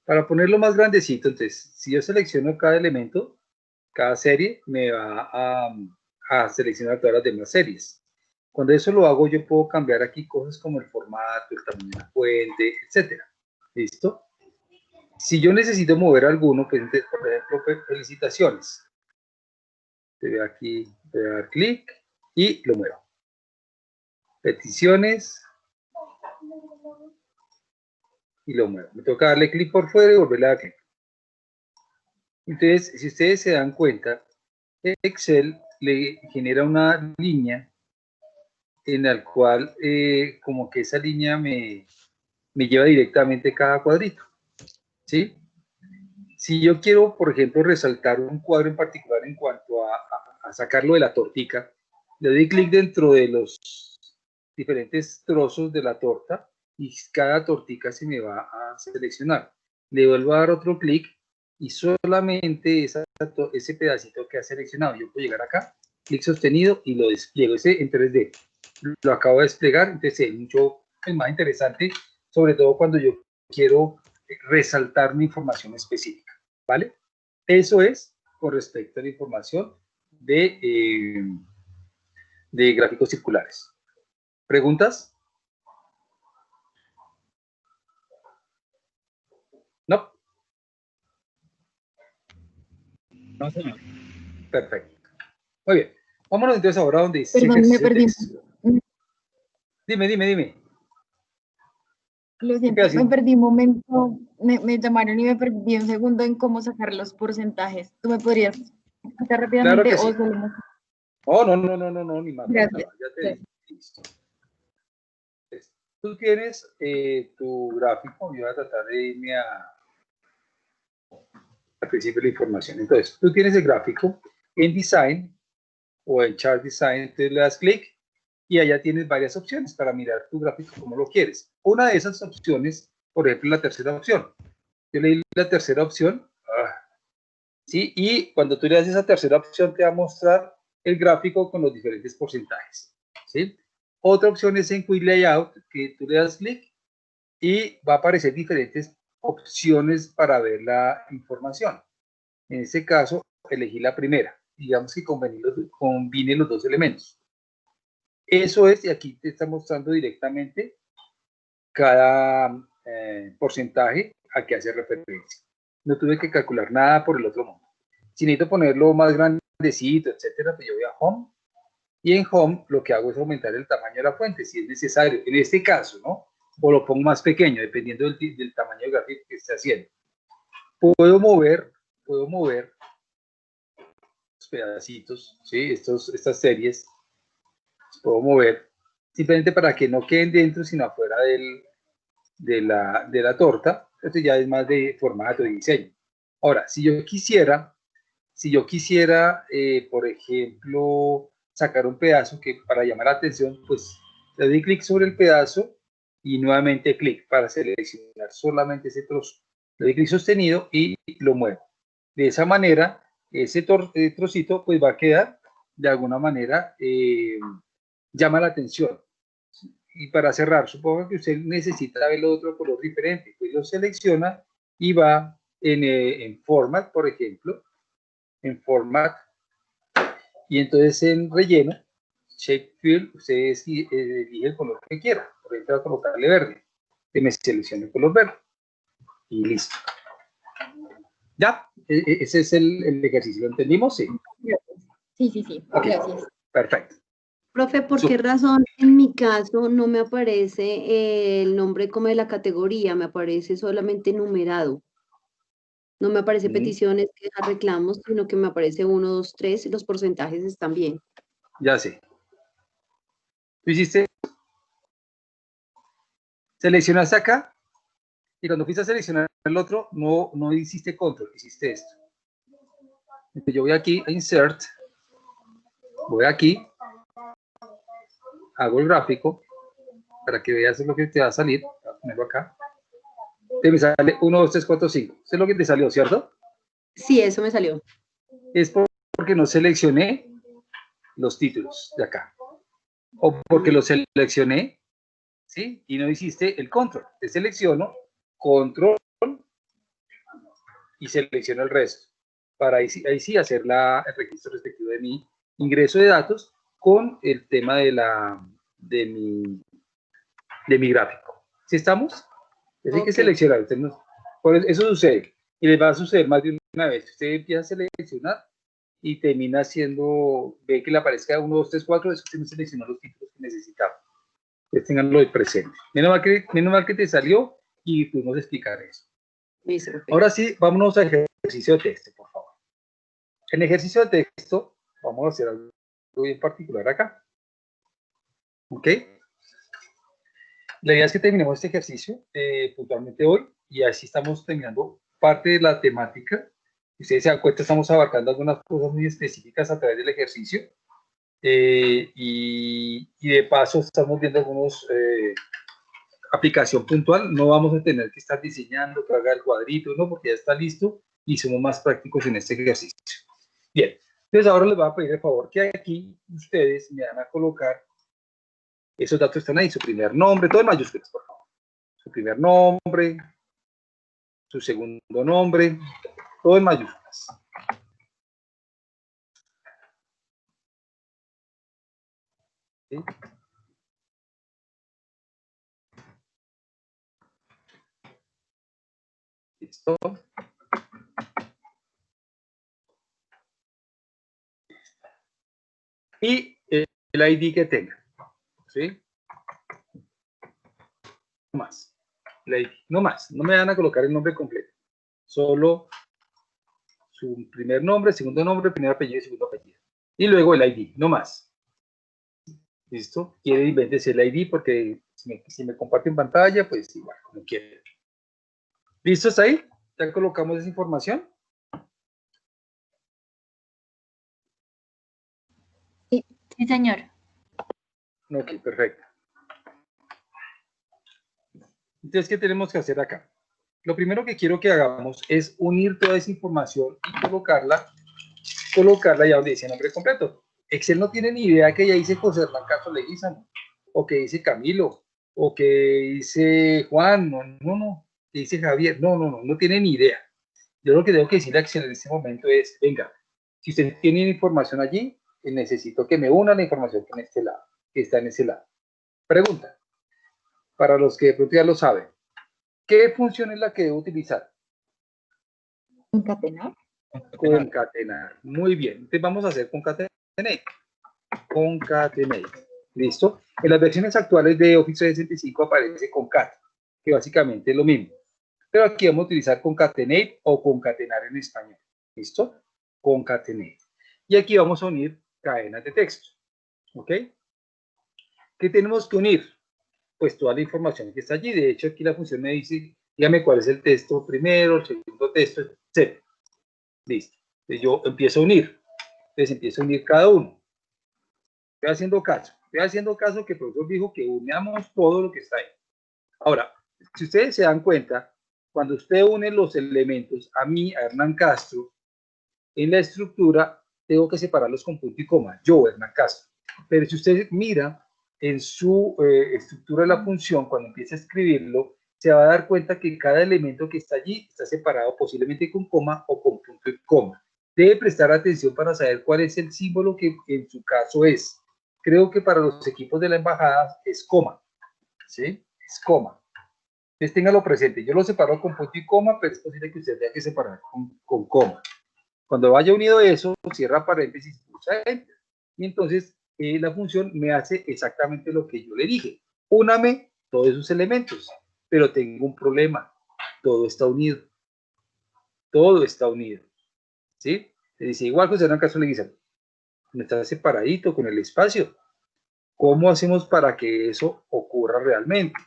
Speaker 1: Para ponerlo más grandecito, entonces, si yo selecciono cada elemento, cada serie, me va a seleccionar todas las demás series. Cuando eso lo hago, yo puedo cambiar aquí cosas como el formato, el tamaño de la fuente, etcétera. ¿Listo? Si yo necesito mover alguno, pues entonces, por ejemplo, felicitaciones. Te voy aquí, voy a dar clic y lo muevo. Peticiones y lo muevo. Me toca darle clic por fuera y volverle a dar clic. Entonces, si ustedes se dan cuenta, Excel le genera una línea en la cual como que esa línea me lleva directamente cada cuadrito, ¿sí? Si yo quiero, por ejemplo, resaltar un cuadro en particular en cuanto a sacarlo de la tortica, le doy clic dentro de los diferentes trozos de la torta y cada tortica se me va a seleccionar. Le vuelvo a dar otro clic y solamente esa ese pedacito que ha seleccionado. Yo puedo llegar acá, clic sostenido y lo despliego. Ese en 3D. Lo acabo de desplegar, entonces es mucho más interesante, sobre todo cuando yo quiero resaltar una información específica, ¿vale? Eso es con respecto a la información de gráficos circulares. ¿Preguntas? ¿No?
Speaker 4: No, señor.
Speaker 1: Perfecto. Muy bien. Vámonos entonces ahora donde dice
Speaker 8: Perdón, me
Speaker 1: ejercicio de
Speaker 8: perdí.
Speaker 1: texto. Dime.
Speaker 8: Lo siento, me
Speaker 1: pedacito?
Speaker 8: perdí un momento. Me llamaron y me perdí un segundo en cómo sacar los porcentajes. ¿Tú me podrías explicar
Speaker 1: Claro
Speaker 8: rápidamente
Speaker 1: que sí.
Speaker 8: o solo?
Speaker 1: Oh, no, ni más.
Speaker 8: Gracias.
Speaker 1: Ya te dije. Listo. Tú tienes tu gráfico. Yo voy a tratar de irme al principio de la información. Entonces, tú tienes el gráfico en Design o en Chart Design. Entonces le das clic y allá tienes varias opciones para mirar tu gráfico como lo quieres. Una de esas opciones, por ejemplo, la tercera opción. Yo le di la tercera opción. ¿Sí? Y cuando tú le das esa tercera opción, te va a mostrar el gráfico con los diferentes porcentajes. ¿Sí? Otra opción es en Quick Layout, que tú le das clic y va a aparecer diferentes opciones para ver la información. En este caso, elegí la primera. Digamos que combine los dos elementos. Eso es, y aquí te está mostrando directamente cada porcentaje a que hace referencia. No tuve que calcular nada por el otro modo. Si necesito ponerlo más grandecito, etcétera, pues yo voy a Home. Y en Home lo que hago es aumentar el tamaño de la fuente, si es necesario. En este caso, ¿no? O lo pongo más pequeño, dependiendo del tamaño de gráfico que esté haciendo. Puedo mover los pedacitos, ¿sí? Estas series, puedo mover simplemente para que no queden dentro, sino afuera de la torta. Esto ya es más de formato, de diseño. Ahora, si yo quisiera, por ejemplo, sacar un pedazo que para llamar la atención, pues le doy clic sobre el pedazo y nuevamente clic para seleccionar solamente ese trozo. Le doy clic sostenido y lo muevo. De esa manera, ese trocito pues va a quedar de alguna manera, llama la atención. Y para cerrar, supongo que usted necesita ver otro color diferente, pues lo selecciona y va en Format, por ejemplo, en Format, y entonces en Relleno, Shape Fill, usted elige el color que quiera. Por ejemplo, voy a colocarle verde, que me seleccione el color verde, y listo. ¿Ya? Ese es el ejercicio, ¿lo entendimos? Sí.
Speaker 8: Sí,
Speaker 1: Okay.
Speaker 8: Gracias.
Speaker 1: Perfecto.
Speaker 9: Profe, ¿por qué razón en mi caso no me aparece el nombre como de la categoría? Me aparece solamente numerado. No me aparece peticiones, quejas, reclamos, sino que me aparece 1, 2, 3 y los porcentajes están bien.
Speaker 1: Ya sé. ¿Tú hiciste? Seleccionaste acá y cuando fuiste a seleccionar el otro, no hiciste control, hiciste esto. Entonces yo voy aquí a Insert, voy aquí, hago el gráfico para que veas lo que te va a salir. Voy a ponerlo acá. Te me sale 1, 2, 3, 4, 5. Eso es lo que te salió, ¿cierto?
Speaker 9: Sí, eso me salió.
Speaker 1: Es porque no seleccioné los títulos de acá. O porque los seleccioné, ¿sí? Y no hiciste el control. Te selecciono, control, y selecciono el resto. Para ahí sí hacer el registro respectivo de mi ingreso de datos con el tema de mi gráfico. ¿Sí estamos? Es que seleccionar. Por eso sucede. Y les va a suceder más de una vez. Usted empieza a seleccionar y termina haciendo, ve que le aparezca 1, 2, 3, 4, eso usted no seleccionó los títulos que necesitaba. Entonces tenganlo de presente. Menos mal que te salió y pudimos explicar eso. Ahora sí, vámonos al ejercicio de texto, por favor. En ejercicio de texto, vamos a hacer algo bien particular acá. ¿Ok? La idea es que terminemos este ejercicio puntualmente hoy y así estamos terminando parte de la temática. Si ustedes se dan cuenta, estamos abarcando algunas cosas muy específicas a través del ejercicio y de paso estamos viendo algunos aplicación puntual. No vamos a tener que estar diseñando, que haga el cuadrito, ¿no? Porque ya está listo y somos más prácticos en este ejercicio. Bien, entonces ahora les voy a pedir el favor que aquí ustedes me van a colocar, esos datos están ahí, su primer nombre, todo en mayúsculas, por favor. Su primer nombre, su segundo nombre, todo en mayúsculas. ¿Sí? ¿Listo? Y el ID que tenga. ¿Sí? No más. El ID, no más. No me van a colocar el nombre completo. Solo su primer nombre, segundo nombre, primer apellido y segundo apellido. Y luego el ID, no más. ¿Listo? Quiere invéntese el ID porque si me comparten pantalla, pues igual, como quieren. ¿Listo? ¿Está ahí? ¿Ya colocamos esa información?
Speaker 5: Sí, señor.
Speaker 1: Ok, perfecto. Entonces, ¿qué tenemos que hacer acá? Lo primero que quiero que hagamos es unir toda esa información y colocarla ya donde dice nombre completo. Excel no tiene ni idea que ya dice José Hernán Castro Leguízamo, o que dice Camilo, o que dice Juan, no, que dice Javier, no tiene ni idea. Yo lo que tengo que decirle a Excel en este momento es, venga, si ustedes tienen información allí, necesito que me una la información que, que está en ese lado. Pregunta, para los que de pronto ya lo saben, ¿qué función es la que debo utilizar?
Speaker 8: Concatenar.
Speaker 1: Concatenar. Muy bien. Entonces vamos a hacer concatenate. Concatenate. ¿Listo? En las versiones actuales de Office 365 aparece concat, que básicamente es lo mismo. Pero aquí vamos a utilizar concatenate o concatenar en español. ¿Listo? Concatenate. Y aquí vamos a unir cadenas de texto. ¿Ok? ¿Qué tenemos que unir? Pues toda la información que está allí. De hecho, aquí la función me dice, dígame cuál es el texto primero, el segundo texto, etc. Listo. Entonces yo empiezo a unir. Entonces empiezo a unir cada uno. Estoy haciendo caso que el profesor dijo que unamos todo lo que está ahí. Ahora, si ustedes se dan cuenta, cuando usted une los elementos, a mí, a Hernán Castro, en la estructura, tengo que separarlos con punto y coma. Yo, Hernán Castro. Pero si usted mira en su estructura de la función, cuando empieza a escribirlo, se va a dar cuenta que cada elemento que está allí está separado posiblemente con coma o con punto y coma. Debe prestar atención para saber cuál es el símbolo que en su caso es. Creo que para los equipos de la embajada es coma. ¿Sí? Es coma. Entonces téngalo presente. Yo lo separo con punto y coma, pero es posible que usted tenga que separar con coma. Cuando vaya unido eso, cierra paréntesis, pulsa Enter. Y entonces la función me hace exactamente lo que yo le dije. Úname todos esos elementos, pero tengo un problema. Todo está unido. Todo está unido. ¿Sí? Le dice, igual José Hernán Castro Leguízamo, me está separadito con el espacio. ¿Cómo hacemos para que eso ocurra realmente?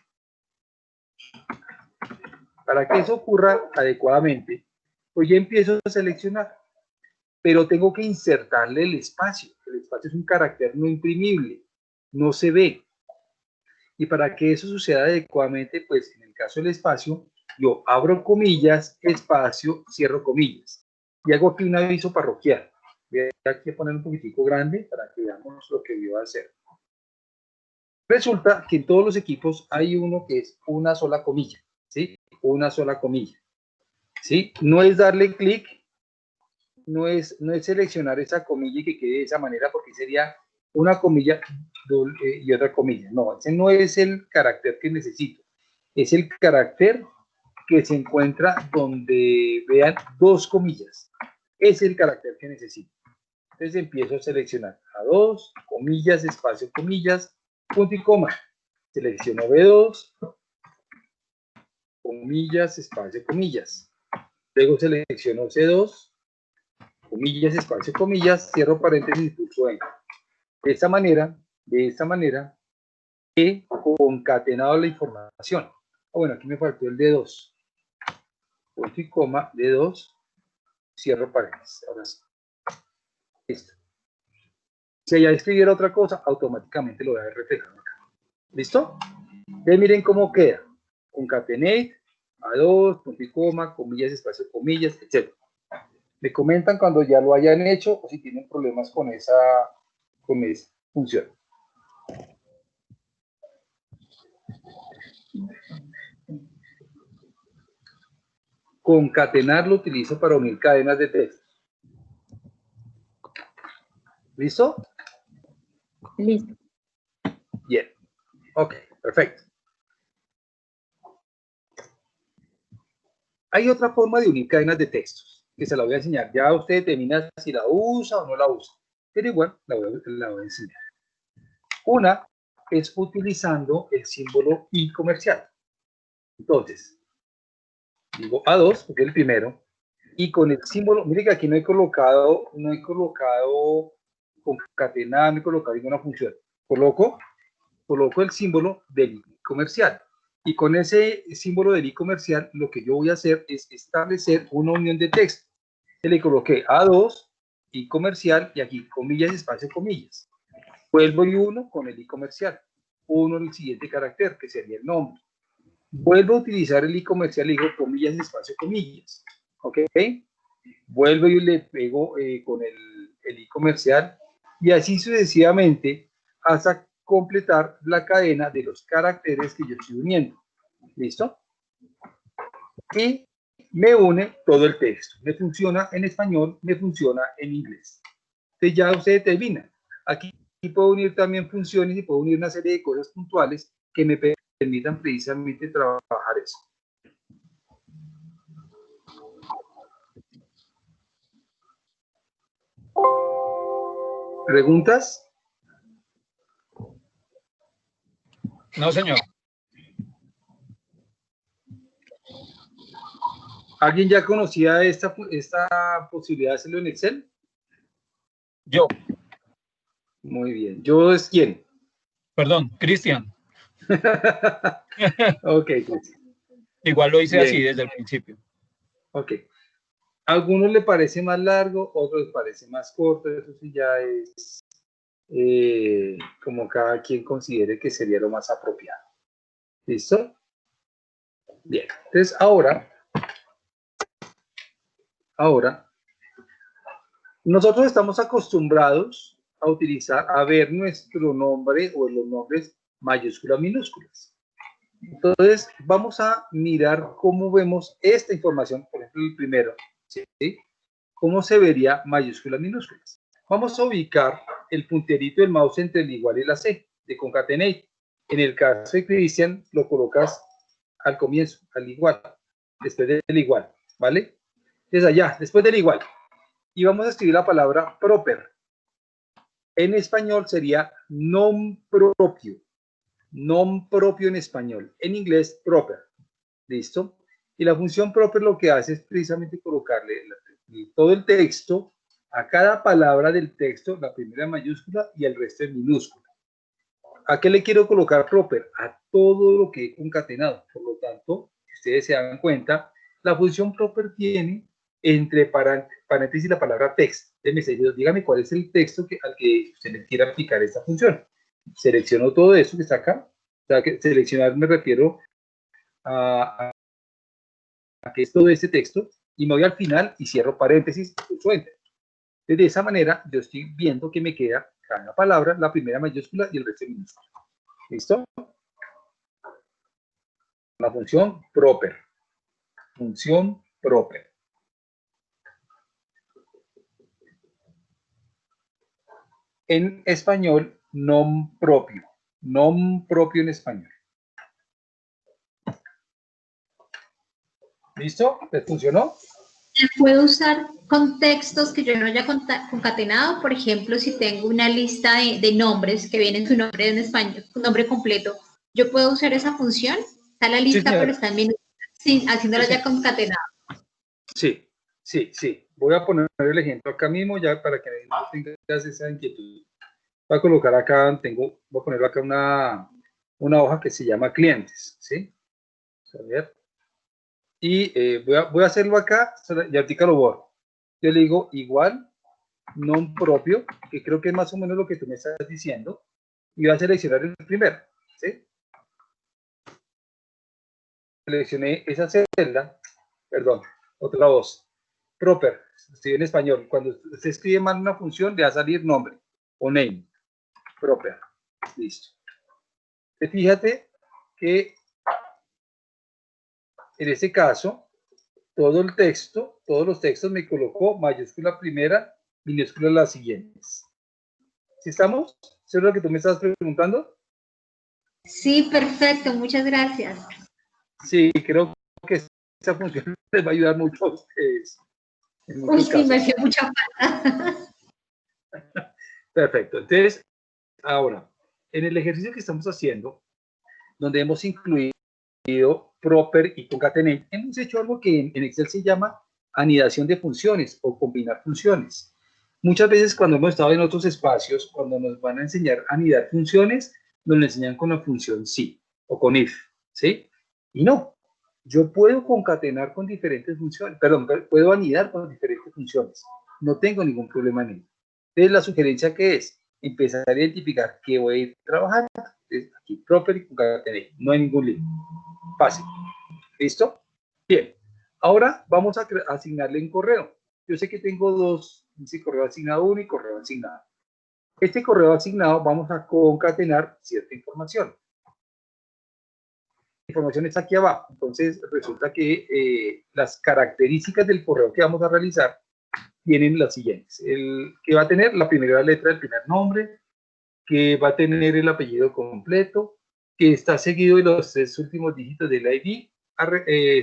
Speaker 1: Para que eso ocurra adecuadamente, pues ya empiezo a seleccionar, pero tengo que insertarle el espacio. El espacio es un carácter no imprimible, no se ve. Y para que eso suceda adecuadamente, pues en el caso del espacio, yo abro comillas, espacio, cierro comillas. Y hago aquí un aviso parroquial. Voy aquí a poner un poquitico grande para que veamos lo que yo voy a hacer. Resulta que en todos los equipos hay uno que es una sola comilla, ¿sí? Una sola comilla, ¿sí? No es darle clic, no es seleccionar esa comilla y que quede de esa manera, porque sería una comilla y otra comilla. No, ese no es el carácter que necesito. Es el carácter que se encuentra donde vean dos comillas. Ese es el carácter que necesito. Entonces empiezo a seleccionar A2, comillas, espacio, comillas, punto y coma. Selecciono B2, comillas, espacio, comillas. Luego selecciono C2, comillas, espacio, comillas, cierro paréntesis y pulso Enter. De esta manera, he concatenado la información. Bueno, aquí me faltó el D2. Punto y coma, D2, cierro paréntesis. Ahora sí. Listo. Si allá escribiera otra cosa, automáticamente lo voy a reflejar acá. ¿Listo? Entonces miren cómo queda. Concatenate, A2, punto y coma, comillas, espacio, comillas, etc. Me comentan cuando ya lo hayan hecho o si tienen problemas con esa función. Concatenar lo utilizo para unir cadenas de texto. ¿Listo?
Speaker 8: Listo.
Speaker 1: Bien. Ok, perfecto. Hay otra forma de unir cadenas de textos, que se la voy a enseñar. Ya usted determina si la usa o no la usa, pero igual la voy a enseñar. Una es utilizando el símbolo I comercial. Entonces, digo A2, porque es el primero, y con el símbolo, mire que aquí no he colocado concatenar, no he colocado ninguna función. Coloco el símbolo del I comercial. Y con ese símbolo del I comercial, lo que yo voy a hacer es establecer una unión de texto. Le coloqué A2, I comercial, y aquí comillas, espacio, comillas. Vuelvo y uno con el I comercial. Uno en el siguiente carácter, que sería el nombre. Vuelvo a utilizar el I comercial y digo comillas, espacio, comillas. ¿Ok? Vuelvo y le pego con el I comercial y así sucesivamente hasta completar la cadena de los caracteres que yo estoy uniendo. ¿Listo? Y me une todo el texto. Me funciona en español, me funciona en inglés. Entonces ya usted determina. Aquí puedo unir también funciones y puedo unir una serie de cosas puntuales que me permitan precisamente trabajar eso. ¿Preguntas?
Speaker 4: No, señor.
Speaker 1: ¿Alguien ya conocía esta posibilidad de hacerlo en Excel?
Speaker 4: Yo.
Speaker 1: Muy bien. ¿Yo es quién?
Speaker 4: Perdón, Cristian.
Speaker 1: Ok, Cristian.
Speaker 4: Igual lo hice
Speaker 1: Bien.
Speaker 4: así desde el principio.
Speaker 1: Ok. A algunos le parece más largo, otros les parece más corto. Eso sí ya es como cada quien considere que sería lo más apropiado. ¿Listo? Bien. Entonces, ahora, nosotros estamos acostumbrados a ver nuestro nombre o los nombres mayúsculas, minúsculas. Entonces, vamos a mirar cómo vemos esta información, por ejemplo, el primero, ¿sí? ¿Cómo se vería mayúsculas, minúsculas? Vamos a ubicar el punterito del mouse entre el igual y la C, de concatenate. En el caso de Cristian, lo colocas al comienzo, al igual, después del igual, ¿vale? Entonces allá, después del igual. Y vamos a escribir la palabra proper. En español sería nom propio. Nom propio en español. En inglés, proper. ¿Listo? Y la función proper lo que hace es precisamente colocarle todo el texto a cada palabra del texto, la primera en mayúscula y el resto en minúscula. ¿A qué le quiero colocar proper? A todo lo que he concatenado. Por lo tanto, si ustedes se dan cuenta, la función proper tiene entre paréntesis la palabra text. Dígame cuál es el texto al que usted le quiera aplicar esta función. Selecciono todo eso que está acá. O sea, que seleccionar me refiero a que es todo este texto y me voy al final y cierro paréntesis y pulso enter. De esa manera yo estoy viendo que me queda cada palabra, la primera mayúscula y el resto en minúscula. ¿Listo? La función proper. Función proper. En español, nom propio. Nom propio en español. ¿Listo? ¿Les funcionó?
Speaker 2: ¿Puedo usar contextos que yo no haya concatenado? Por ejemplo, si tengo una lista de nombres que viene su nombre en español, su nombre completo, ¿yo puedo usar esa función? Está la lista,
Speaker 1: Sí,
Speaker 2: pero está en minúsculas, haciéndola ya concatenada.
Speaker 1: Sí, sí, sí. Voy a poner el ejemplo acá mismo ya para que no tengas esa inquietud. Voy a colocar acá, voy a poner acá una hoja que se llama clientes, ¿sí? A ver. Y voy a hacerlo acá, y ahorita lo borro. Yo le digo igual, nom propio, que creo que es más o menos lo que tú me estás diciendo, y voy a seleccionar el primero, ¿sí? Seleccioné esa celda, perdón, otra voz, proper, escribe en español. Cuando se escribe mal una función, le va a salir nombre o name propia. Listo. Fíjate que en este caso, todo el texto, todos los textos me colocó mayúscula primera, minúscula las siguientes. ¿Sí estamos? ¿Eso es lo que tú me estás preguntando?
Speaker 2: Sí, perfecto, muchas gracias.
Speaker 1: Sí, creo que esa función les va a ayudar mucho a ustedes.
Speaker 2: Uy, sí, me hacía mucha falta.
Speaker 1: Perfecto. Entonces, ahora, en el ejercicio que estamos haciendo, donde hemos incluido proper y concatenate, hemos hecho algo que en Excel se llama anidación de funciones o combinar funciones. Muchas veces cuando hemos estado en otros espacios, cuando nos van a enseñar a anidar funciones, nos lo enseñan con la función si o con if, ¿sí? Y no, yo puedo concatenar con diferentes funciones, perdón, puedo anidar con diferentes funciones. No tengo ningún problema en ello. Entonces, la sugerencia que es empezar a identificar qué voy a ir trabajando. Entonces, aquí, proper y concatenate, no hay ningún lío. Fácil. ¿Listo? Bien. Ahora vamos a asignarle un correo. Yo sé que tengo dos, dice correo asignado 1 y correo asignado. Este correo asignado vamos a concatenar cierta información. La información está aquí abajo. Entonces resulta que las características del correo que vamos a realizar tienen las siguientes. El que va a tener la primera letra del primer nombre, que va a tener el apellido completo, que está seguido de los 3 últimos dígitos del ID,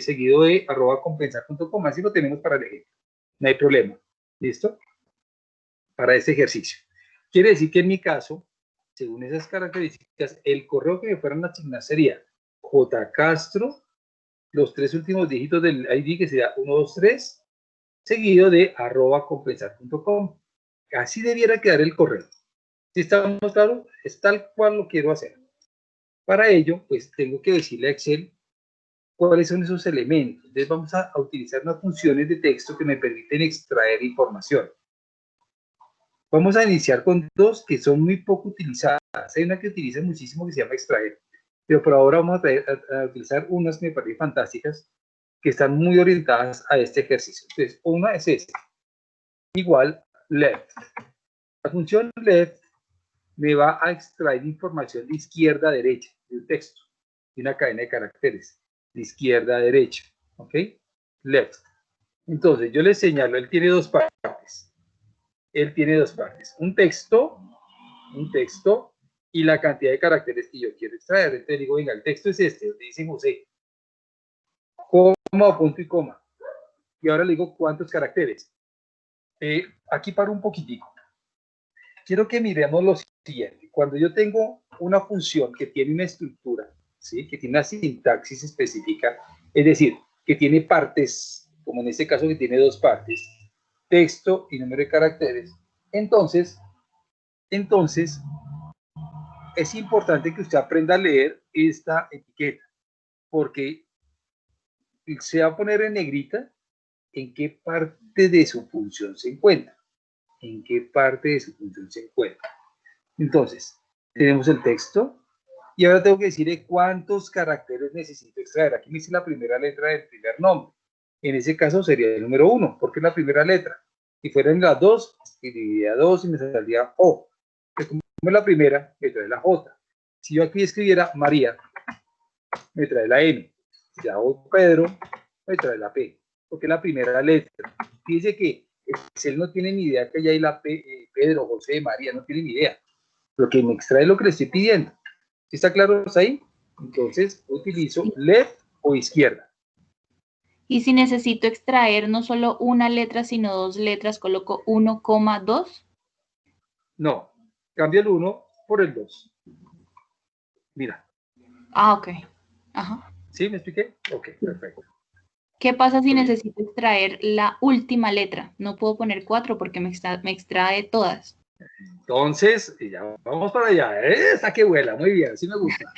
Speaker 1: seguido de @compensar.com. Así lo tenemos para el ejemplo. No hay problema. ¿Listo? Para este ejercicio. Quiere decir que en mi caso, según esas características, el correo que me fueran a asignar sería jcastro, los 3 últimos dígitos del ID, que sería 123, seguido de @compensar.com. Así debiera quedar el correo. Si estamos claros, es tal cual lo quiero hacer. Para ello, pues tengo que decirle a Excel cuáles son esos elementos. Entonces vamos a utilizar unas funciones de texto que me permiten extraer información. Vamos a iniciar con dos que son muy poco utilizadas. Hay una que utiliza muchísimo que se llama extraer, pero por ahora vamos a utilizar unas que me parecen fantásticas, que están muy orientadas a este ejercicio. Entonces, una es esta, igual left. La función left me va a extraer información de izquierda a derecha del texto, de una cadena de caracteres, de izquierda a derecha, ¿ok? Left. Entonces, yo le señalo, él tiene dos partes. Él tiene dos partes, un texto y la cantidad de caracteres que yo quiero extraer. Entonces digo, venga, el texto es este, donde dice José, coma o punto y coma. Y ahora le digo, ¿cuántos caracteres? Aquí paro un poquitico. Quiero que miremos lo siguiente. Cuando yo tengo una función que tiene una estructura, ¿sí? Que tiene una sintaxis específica, es decir, que tiene partes, como en este caso que tiene dos partes, texto y número de caracteres, entonces es importante que usted aprenda a leer esta etiqueta, porque se va a poner en negrita en qué parte de su función se encuentra. En qué parte de su función se encuentra. Entonces, tenemos el texto y ahora tengo que decirle cuántos caracteres necesito extraer. Aquí me dice la primera letra del primer nombre. En ese caso sería el número 1, porque es la primera letra. Si fueran las dos, dividiría 2 y me saldría O. Pero como es la primera, me trae la J. Si yo aquí escribiera María, me trae la M. Si hago Pedro, me trae la P, porque es la primera letra. Fíjese que Excel no tiene ni idea que ya hay la P, Pedro, José, María, no tiene ni idea. Lo que me extrae es lo que le estoy pidiendo. ¿Sí está claro ahí? Entonces, utilizo left o izquierda.
Speaker 5: Y si necesito extraer no solo una letra, sino dos letras, coloco 1,2.
Speaker 1: No, cambio el 1 por el 2. Mira.
Speaker 5: Ah, ok. Ajá.
Speaker 1: ¿Sí? ¿Me expliqué? Ok, perfecto.
Speaker 5: ¿Qué pasa si necesito extraer la última letra? No puedo poner 4 porque me extrae todas.
Speaker 1: Entonces, ya vamos para allá. Esa que vuela, muy bien, así me gusta.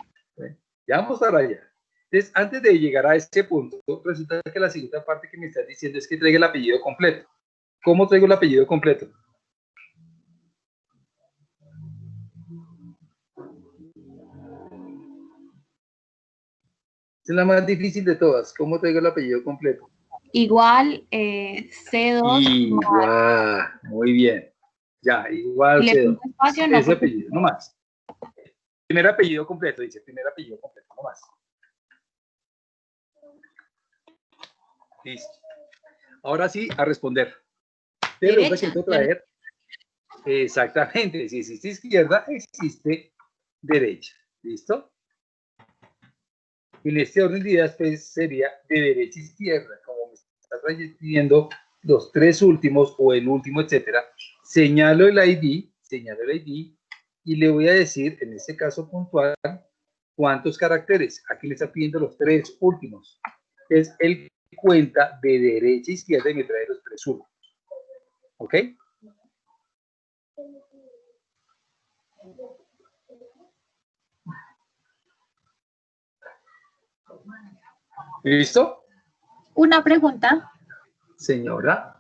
Speaker 1: Ya vamos para allá. Entonces, antes de llegar a este punto, resulta que la segunda parte que me estás diciendo es que traiga el apellido completo. ¿Cómo traigo el apellido completo? Es la más difícil de todas. ¿Cómo traigo el apellido completo?
Speaker 5: Igual C2.
Speaker 1: Igual, muy bien. Ya, igual
Speaker 5: ¿Le
Speaker 1: C2.
Speaker 5: pongo espacio o no?
Speaker 1: Ese apellido, no más. Primer apellido completo, dice, primer apellido completo, no más. Listo. Ahora sí, a responder. Pero
Speaker 2: Derecha.
Speaker 1: quiero traer, exactamente, si existe izquierda, existe derecha. ¿Listo? En este orden de ideas, pues sería de derecha a izquierda, como me estás pidiendo los tres últimos o el último, etcétera. Señalo el ID y le voy a decir, en este caso puntual, cuántos caracteres. Aquí le está pidiendo los tres últimos. Es el cuenta de derecha a izquierda y me trae los tres últimos. ¿Ok? ¿Listo?
Speaker 5: Una pregunta.
Speaker 1: Señora.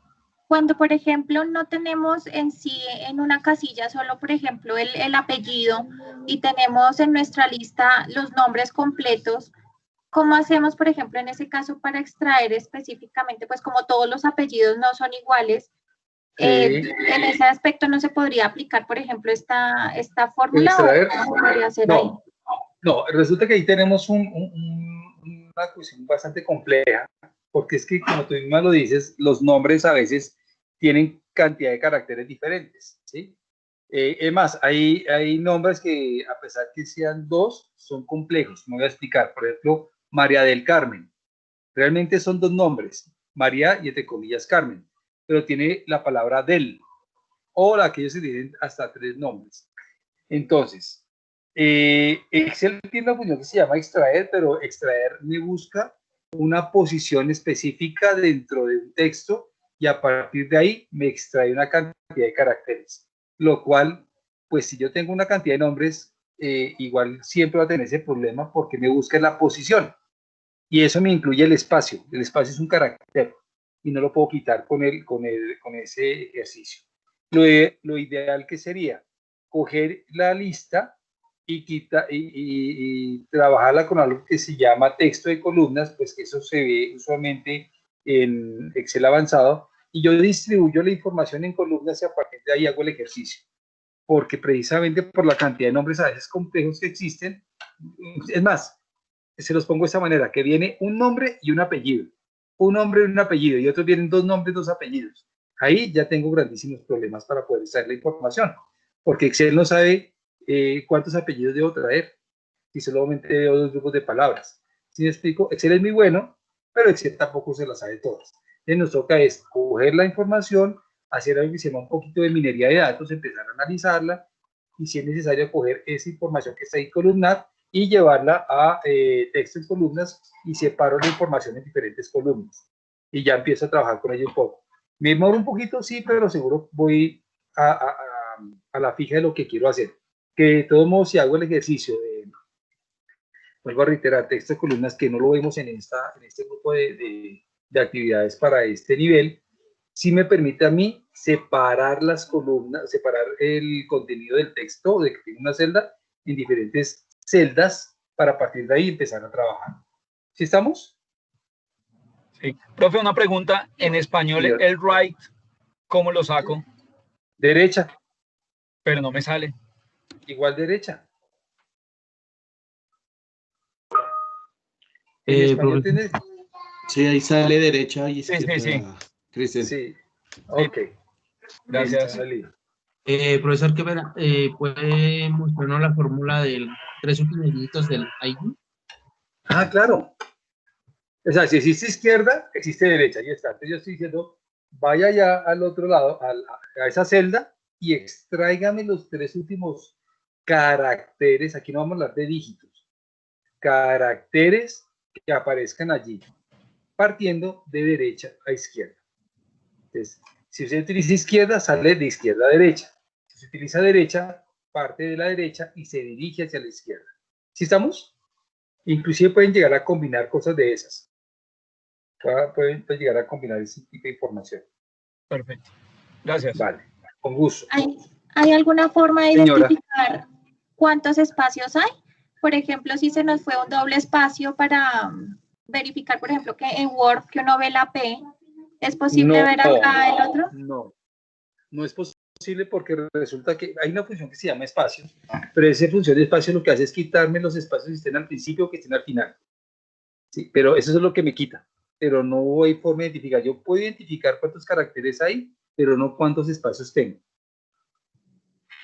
Speaker 5: Cuando, por ejemplo, no tenemos en sí, en una casilla, solo, por ejemplo, el apellido y tenemos en nuestra lista los nombres completos, ¿cómo hacemos, por ejemplo, en ese caso para extraer específicamente, pues como todos los apellidos no son iguales, en ese aspecto no se podría aplicar, por ejemplo, esta fórmula
Speaker 1: Extraer.
Speaker 5: o cómo podría hacer ahí?
Speaker 1: No, resulta que ahí tenemos una cuestión bastante compleja, porque es que, como tú misma lo dices, los nombres a veces tienen cantidad de caracteres diferentes, ¿sí? Es más, hay nombres que, a pesar que sean dos, son complejos. Me voy a explicar. Por ejemplo, María del Carmen. Realmente son dos nombres, María y entre comillas Carmen, pero tiene la palabra del, o la que ellos se dicen hasta tres nombres. Entonces, Excel tiene una función que se llama extraer, pero extraer me busca una posición específica dentro de un texto y a partir de ahí me extrae una cantidad de caracteres, lo cual, pues si yo tengo una cantidad de nombres, igual siempre va a tener ese problema porque me busca la posición y eso me incluye el espacio es un carácter y no lo puedo quitar con ese ejercicio. Lo ideal que sería coger la lista y trabajarla con algo que se llama texto de columnas, pues que eso se ve usualmente en Excel avanzado, y yo distribuyo la información en columnas y a partir de ahí hago el ejercicio, porque precisamente por la cantidad de nombres a veces complejos que existen, es más, se los pongo de esta manera, que viene un nombre y un apellido, un nombre y un apellido, y otros vienen dos nombres, dos apellidos. Ahí ya tengo grandísimos problemas para poder extraer la información, porque Excel no sabe cuántos apellidos debo traer y solamente veo dos grupos de palabras. ¿Sí me explico? Excel es muy bueno, pero Excel tampoco se las sabe todas. Entonces nos toca es coger la información, hacer algo que se llama un poquito de minería de datos, empezar a analizarla y si es necesario coger esa información que está ahí columnar y llevarla a texto en columnas y separo la información en diferentes columnas y ya empiezo a trabajar con ello un poco. Me demoro un poquito, sí, pero seguro voy a la fija de lo que quiero hacer. Que de todos modos, si hago el ejercicio vuelvo a reiterar, texto de columnas que no lo vemos en este grupo de actividades para este nivel, sí me permite a mí separar las columnas, separar el contenido del texto, de que tiene una celda, en diferentes celdas para a partir de ahí empezar a trabajar. ¿Sí estamos?
Speaker 4: Sí. Profe, una pregunta. En español,
Speaker 1: Señor.
Speaker 4: el right, ¿cómo lo saco?
Speaker 1: Derecha.
Speaker 4: Pero no me sale.
Speaker 1: Igual derecha.
Speaker 3: Sí, ahí sale derecha y izquierda.
Speaker 4: Sí.
Speaker 3: Cristian.
Speaker 1: Sí. Ok.
Speaker 4: Gracias.
Speaker 3: Profesor, ¿qué pena? ¿Puede mostrarnos la fórmula de tres últimos dígitos del ID?
Speaker 1: Ah, claro. O sea, si existe izquierda, existe derecha. Ahí está. Entonces yo estoy diciendo, vaya ya al otro lado, a esa celda, y extráigame los tres últimos caracteres. Aquí no vamos a hablar de dígitos. Caracteres que aparezcan allí, partiendo de derecha a izquierda. Entonces, si usted utiliza izquierda, sale de izquierda a derecha. Si se utiliza derecha, parte de la derecha y se dirige hacia la izquierda. ¿Sí estamos? Inclusive pueden llegar a combinar cosas de esas. Pueden llegar a combinar ese tipo de información.
Speaker 4: Perfecto. Gracias.
Speaker 1: Vale, con gusto.
Speaker 5: ¿Hay alguna forma de
Speaker 1: Señora.
Speaker 5: identificar cuántos espacios hay? Por ejemplo, si se nos fue un doble espacio para verificar, por ejemplo, que en Word que uno ve la P, ¿es posible ver acá el otro?
Speaker 1: No es posible porque resulta que hay una función que se llama espacio, pero esa función de espacio lo que hace es quitarme los espacios que estén al principio o que estén al final. Sí, pero eso es lo que me quita, pero no hay forma de identificar. Yo puedo identificar cuántos caracteres hay, pero no cuántos espacios tengo.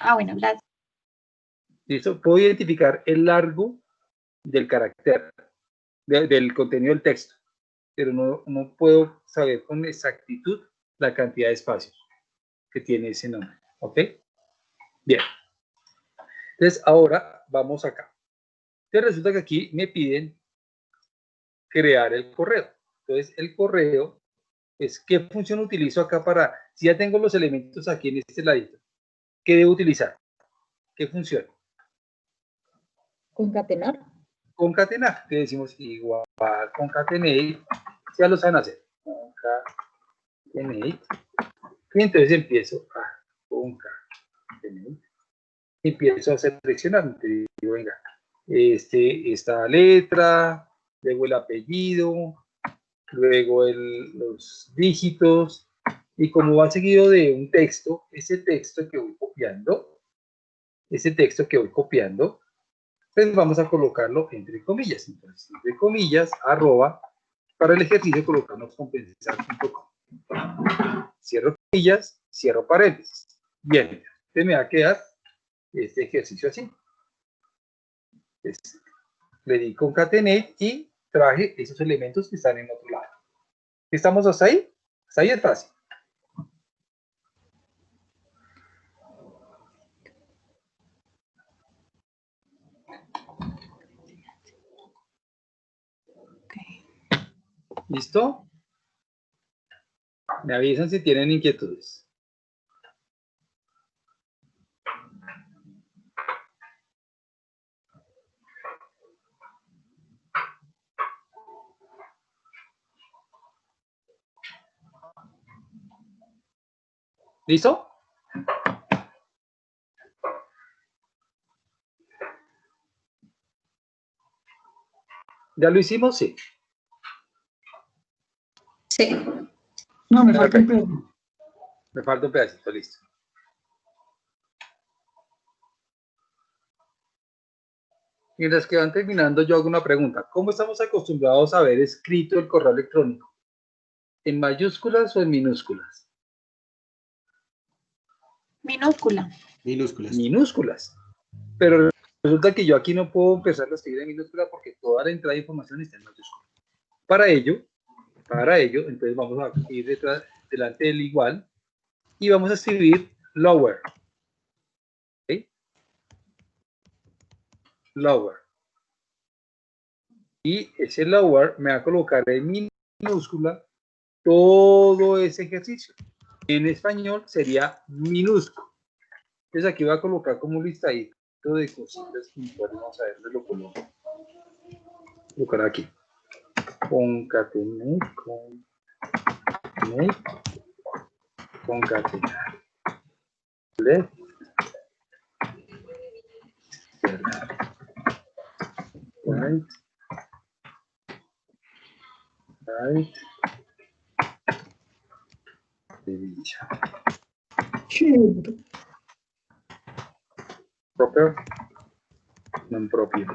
Speaker 5: Ah, bueno, gracias.
Speaker 1: ¿Listo? Puedo identificar el largo del carácter, del contenido del texto, pero no puedo saber con exactitud la cantidad de espacios que tiene ese nombre. ¿Ok? Bien. Entonces, ahora vamos acá. Entonces, resulta que aquí me piden crear el correo. Entonces, el correo es qué función utilizo acá para, si ya tengo los elementos aquí en este ladito, ¿qué debo utilizar? ¿Qué función?
Speaker 8: Concatenar.
Speaker 1: Concatenar, que decimos igual concatenate, ya lo saben hacer. Concatenate. Y entonces empiezo a concatenate. Empiezo a seleccionar. Te digo, venga, esta letra, luego el apellido, luego los dígitos, y como va seguido de un texto, ese texto que voy copiando, pues vamos a colocarlo entre comillas. Entonces, entre comillas, arroba, para el ejercicio colocamos compensar.com. Cierro comillas, cierro paréntesis. Bien, entonces me va a quedar este ejercicio así. Entonces, le di concatenate y traje esos elementos que están en otro lado. ¿Estamos hasta ahí? Hasta ahí es fácil. ¿Listo? Me avisan si tienen inquietudes. ¿Listo? ¿Ya lo hicimos? Sí.
Speaker 2: Sí.
Speaker 7: No, me falta un pedacito.
Speaker 1: Me falta un pedacito, listo. Mientras que van terminando, yo hago una pregunta. ¿Cómo estamos acostumbrados a ver escrito el correo electrónico? ¿En mayúsculas o en minúsculas?
Speaker 5: Minúscula.
Speaker 1: Minúsculas. Pero resulta que yo aquí no puedo empezar a escribir en minúsculas porque toda la entrada de información está en mayúsculas. Para ello, entonces vamos a ir delante del igual y vamos a escribir lower. ¿Okay? Lower. Y ese lower me va a colocar en minúscula todo ese ejercicio. En español sería minúsculo. Entonces aquí voy a colocar como un listadito de cositas puntuales. Vamos a ver dónde lo coloco. Colocar aquí. Concatenar. Left. Right. Right. Derecha. Proper. Non propio.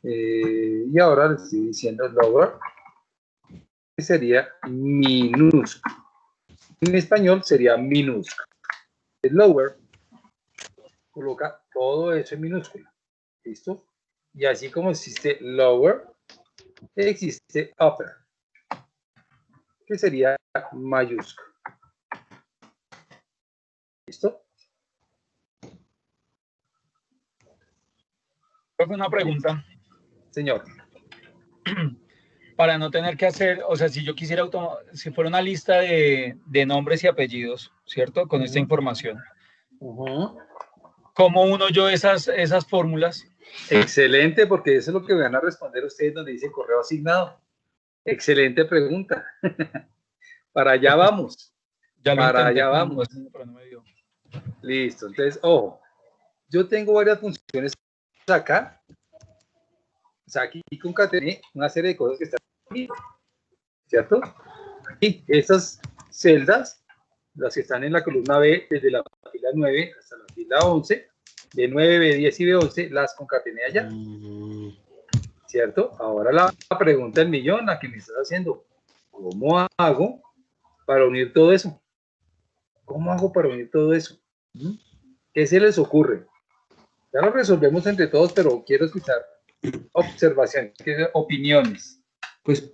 Speaker 1: Y ahora le estoy diciendo lower, que sería minúsculo. En español sería minúsculo. El lower coloca todo eso en minúscula. ¿Listo? Y así como existe lower, existe upper, que sería mayúsculo. ¿Listo?
Speaker 4: Una pregunta.
Speaker 1: Señor.
Speaker 4: Para no tener que hacer, o sea, si yo quisiera, si fuera una lista de nombres y apellidos, ¿cierto? Con esta información. ¿Cómo uno yo esas fórmulas?
Speaker 1: Excelente, porque eso es lo que van a responder ustedes donde dice correo asignado. Excelente pregunta. Para allá vamos. Para allá vamos.
Speaker 4: Pero no me dio.
Speaker 1: Listo. Entonces, ojo, yo tengo varias funciones acá O sea, aquí concatené una serie de cosas que están aquí, ¿cierto? Aquí, estas celdas, las que están en la columna B, desde la fila 9 hasta la fila 11, B9, B10 y B11, las concatené allá, ¿cierto? Ahora la pregunta del millón, la que me estás haciendo, ¿cómo hago para unir todo eso? ¿Cómo hago para unir todo eso? ¿Qué se les ocurre? Ya lo resolvemos entre todos, pero quiero escuchar observaciones, opiniones.
Speaker 10: Pues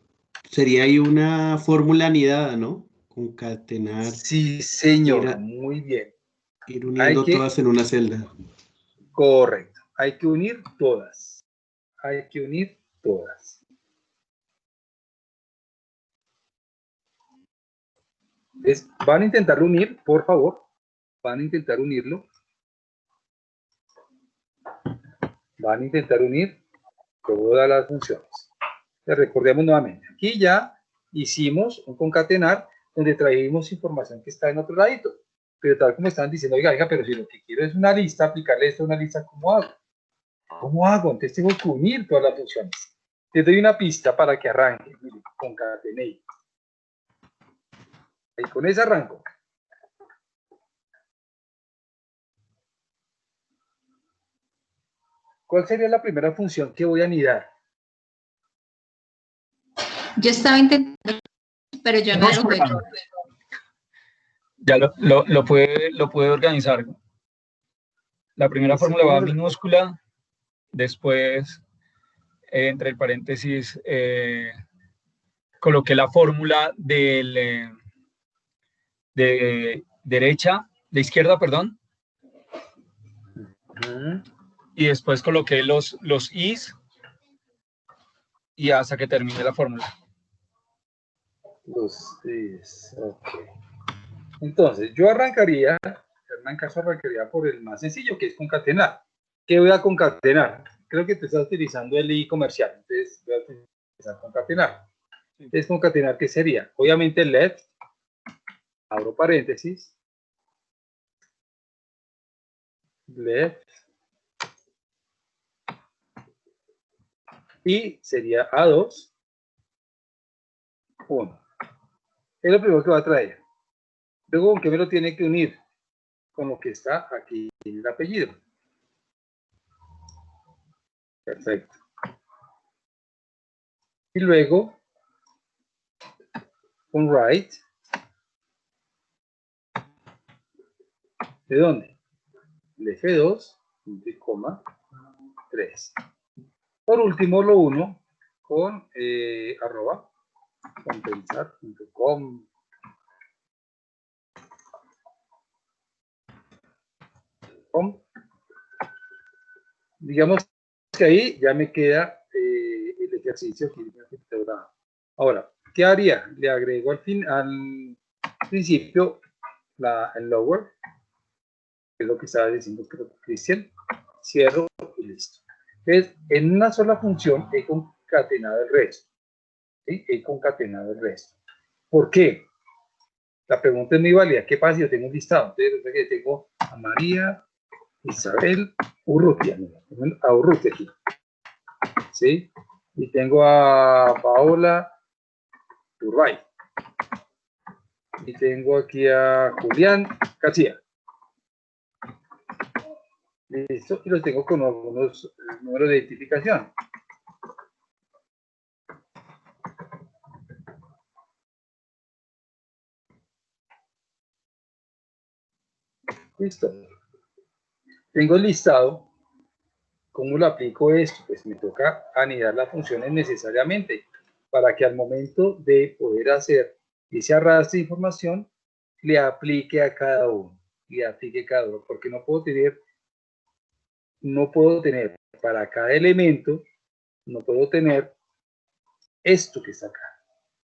Speaker 10: sería ahí una fórmula anidada, ¿no? Concatenar.
Speaker 1: Sí, señor, muy bien.
Speaker 10: Ir uniendo todas en una celda.
Speaker 1: Correcto. Hay que unir todas. Hay que unir todas. Van a intentar unir, por favor. Van a intentar unirlo. Van a intentar unir todas las funciones. Les recordemos nuevamente. Aquí ya hicimos un concatenar donde trajimos información que está en otro ladito. Pero tal como están diciendo, oiga, pero si lo que quiero es una lista, aplicarle esto a una lista, ¿cómo hago? ¿Cómo hago? Entonces tengo que unir todas las funciones. Les doy una pista para que arranque. Mire, concatené. Y con ese arranco. ¿Cuál sería la primera función que voy a anidar?
Speaker 2: Yo estaba intentando, pero yo no lo veo.
Speaker 4: Ya lo puede organizar. La primera fórmula va minúscula, después entre el paréntesis coloqué la fórmula de izquierda, perdón. Y después coloqué los is y hasta que termine la fórmula.
Speaker 1: Los is, ok. Entonces, yo arrancaría, en caso arrancaría por el más sencillo, que es concatenar. ¿Qué voy a concatenar? Creo que te estás utilizando el i comercial, entonces voy a utilizar concatenar. Es concatenar, ¿qué sería? Obviamente left, abro paréntesis, left, y sería A2, 1. Es lo primero que va a traer. Luego, ¿con qué me lo tiene que unir? Con lo que está aquí en el apellido. Perfecto. Y luego, un right. ¿De dónde? De F2, punto y coma, 3. Por último, lo uno con arroba compensar.com. Digamos que ahí ya me queda el ejercicio que ahora, ¿qué haría? Le agrego al principio el lower, que es lo que estaba diciendo Cristian, cierro y listo. Entonces, en una sola función he concatenado el resto. ¿Sí? He concatenado el resto. ¿Por qué? La pregunta es muy válida. ¿Qué pasa si yo tengo un listado? Entonces, tengo a María, Isabel, Urrutia. A Urrutia aquí. ¿Sí? Y tengo a Paola Turbay. Y tengo aquí a Julián García. Listo. Y los tengo con algunos números de identificación. Listo. Tengo el listado. ¿Cómo lo aplico esto? Pues me toca anidar las funciones necesariamente para que al momento de poder hacer ese arrastre de información le aplique a cada uno. Porque no puedo tener para cada elemento, no puedo tener esto que está acá.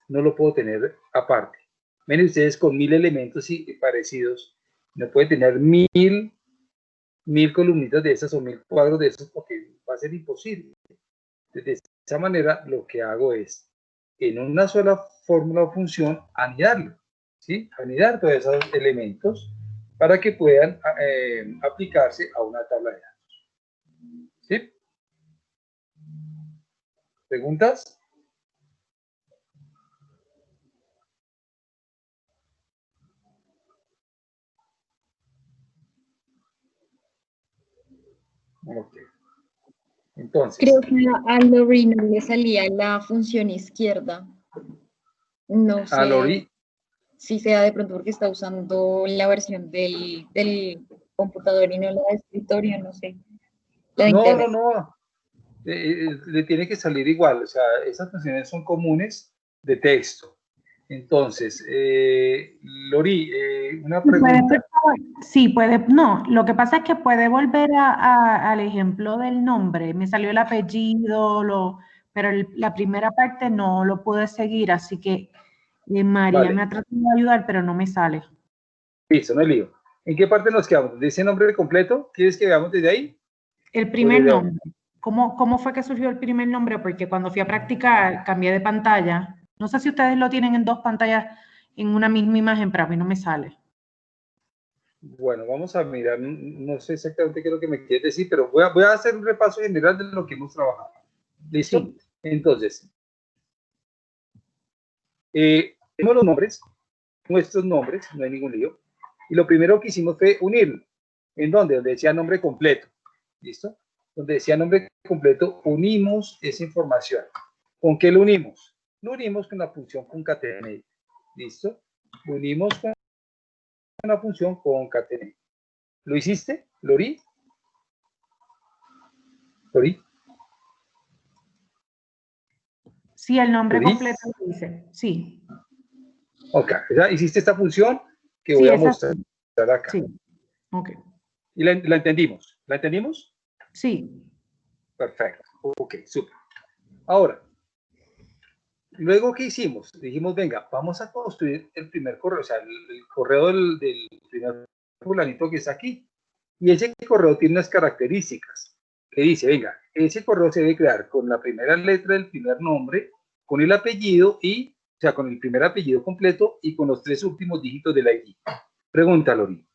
Speaker 1: No lo puedo tener aparte. Miren ustedes con 1000 elementos parecidos, no puede tener 1000 columnitas de esas o 1000 cuadros de esos porque va a ser imposible. De esa manera lo que hago es en una sola fórmula o función anidarlo, ¿sí? Anidar todos esos elementos para que puedan aplicarse a una tabla de datos, ¿sí? ¿Preguntas? Ok. Entonces.
Speaker 8: Creo que a Lori no le salía la función izquierda. No
Speaker 1: A
Speaker 8: sé
Speaker 1: Lori.
Speaker 8: si sea de pronto porque está usando la versión del computador y no la de escritorio, no sé. La de
Speaker 1: No,
Speaker 8: internet.
Speaker 1: no. Le tiene que salir igual. O sea, esas funciones son comunes de texto. Entonces, Lori, una pregunta.
Speaker 11: Sí, puede, no, lo que pasa es que puede volver al ejemplo del nombre. Me salió el apellido, pero la primera parte no lo pude seguir, así que María
Speaker 1: Vale.
Speaker 11: me ha tratado de ayudar, pero no me sale.
Speaker 1: Listo, no hay lío. ¿En qué parte nos quedamos? ¿De ese nombre completo? ¿Quieres que veamos desde ahí?
Speaker 11: El primer nombre. ¿Cómo fue que surgió el primer nombre? Porque cuando fui a practicar, cambié de pantalla. No sé si ustedes lo tienen en dos pantallas en una misma imagen, pero a mí no me sale.
Speaker 1: Bueno, vamos a mirar. No sé exactamente qué es lo que me quieres decir, pero voy a hacer un repaso general de lo que hemos trabajado. ¿Listo? Sí. Entonces, tenemos los nombres, nuestros nombres, no hay ningún lío. Y lo primero que hicimos fue unirlo. ¿En dónde? Donde decía nombre completo. ¿Listo? Donde decía nombre completo, unimos esa información. ¿Con qué lo unimos? Lo unimos con la función concatenate. ¿Listo? Lo unimos con la función concatenate. ¿Lo hiciste, Lori? ¿Lori?
Speaker 11: Sí, el nombre
Speaker 1: ¿Lori?
Speaker 11: completo lo dice. Sí.
Speaker 1: Ok, ya hiciste esta función que
Speaker 11: Sí,
Speaker 1: voy a mostrar acá.
Speaker 11: Sí, ok.
Speaker 1: ¿Y la entendimos? ¿La entendimos?
Speaker 11: Sí.
Speaker 1: Perfecto. Ok, súper. Ahora, luego, ¿qué hicimos? Dijimos, venga, vamos a construir el primer correo, o sea, el correo del primer fulanito que está aquí. Y ese correo tiene unas características que dice, venga, ese correo se debe crear con la primera letra del primer nombre, con el apellido y, o sea, con el primer apellido completo y con los 3 últimos dígitos del ID. Pregunta, Lori.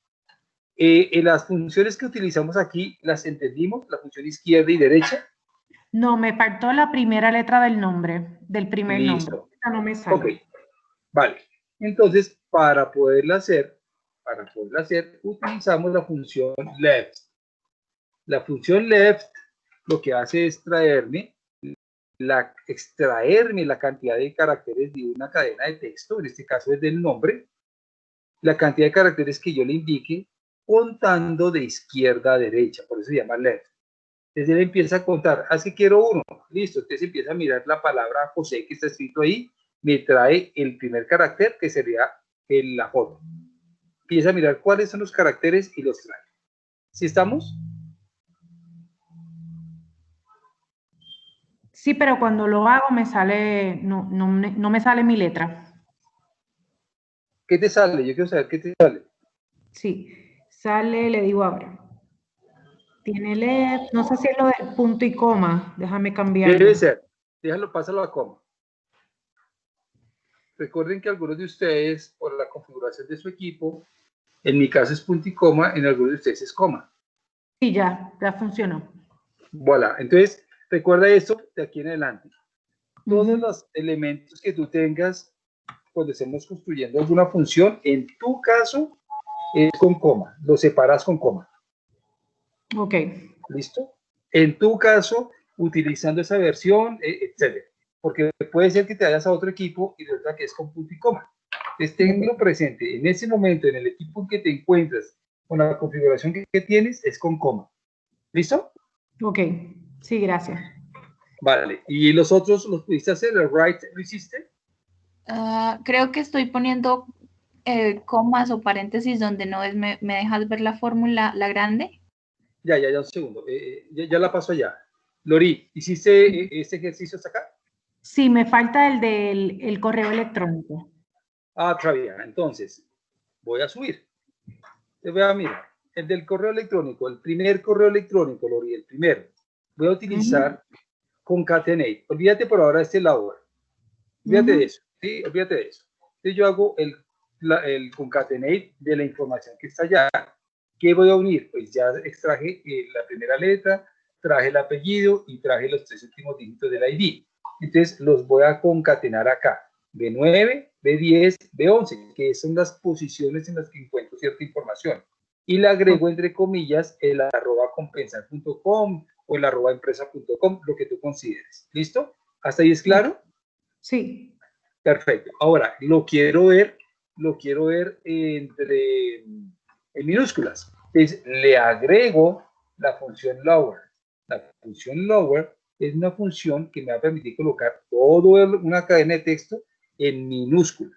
Speaker 1: Las funciones que utilizamos aquí, ¿las entendimos? La función izquierda y derecha.
Speaker 11: No, me faltó la primera letra del nombre, del primer
Speaker 1: Listo.
Speaker 11: nombre. Esta no me sale.
Speaker 1: Ok, vale. Entonces, para poderla hacer, utilizamos la función left. La función left lo que hace es extraerme la cantidad de caracteres de una cadena de texto, en este caso es del nombre, la cantidad de caracteres que yo le indique contando de izquierda a derecha, por eso se llama left. Entonces él empieza a contar, así que quiero uno, listo, entonces empieza a mirar la palabra José que está escrito ahí, me trae el primer carácter que sería la foto. Empieza a mirar cuáles son los caracteres y los trae. ¿Sí estamos?
Speaker 11: Sí, pero cuando lo hago me sale, no me sale mi letra.
Speaker 1: ¿Qué te sale? Yo quiero saber qué te sale.
Speaker 11: Sí, sale, le digo ahora. Tiene left, no sé si es lo del punto y coma, déjame cambiarlo.
Speaker 1: Debe ser, déjalo, pásalo a coma. Recuerden que algunos de ustedes, por la configuración de su equipo, en mi caso es punto y coma, en algunos de ustedes es coma.
Speaker 11: Sí, ya funcionó.
Speaker 1: Voilà, entonces recuerda esto de aquí en adelante. Todos los elementos que tú tengas cuando estemos construyendo alguna función, en tu caso es con coma, lo separas con coma.
Speaker 11: Ok.
Speaker 1: ¿Listo? En tu caso, utilizando esa versión, etcétera. Porque puede ser que te vayas a otro equipo y resulta que es con punto y coma. Entonces, tenlo presente. En ese momento, en el equipo en que te encuentras, con la configuración que tienes, es con coma. ¿Listo?
Speaker 11: Ok. Sí, gracias.
Speaker 1: Vale. ¿Y los otros los pudiste hacer? ¿El right lo hiciste?
Speaker 5: Creo que estoy poniendo comas o paréntesis donde no es, me dejas ver la fórmula, la grande.
Speaker 1: Ya, un segundo. Ya la paso allá. Lori, ¿hiciste este ejercicio hasta acá?
Speaker 11: Sí, me falta el del correo electrónico.
Speaker 1: Ah, está bien. Entonces, voy a subir. Te voy a mirar. El del correo electrónico, el primer correo electrónico, Lori, el primero. Voy a utilizar concatenate. Olvídate por ahora de este lado. Olvídate de eso. Sí, olvídate de eso. Entonces yo hago el concatenate de la información que está allá. ¿Qué voy a unir? Pues ya extraje la primera letra, traje el apellido y traje los 3 últimos dígitos del ID. Entonces los voy a concatenar acá. B9, B10, B11, que son las posiciones en las que encuentro cierta información. Y le agrego entre comillas el @compensar.com o el @empresa.com, lo que tú consideres. ¿Listo? ¿Hasta ahí es claro?
Speaker 11: Sí.
Speaker 1: Perfecto. Ahora, lo quiero ver en minúsculas. Entonces, le agrego la función lower. La función lower es una función que me va a permitir colocar toda una cadena de texto en minúscula.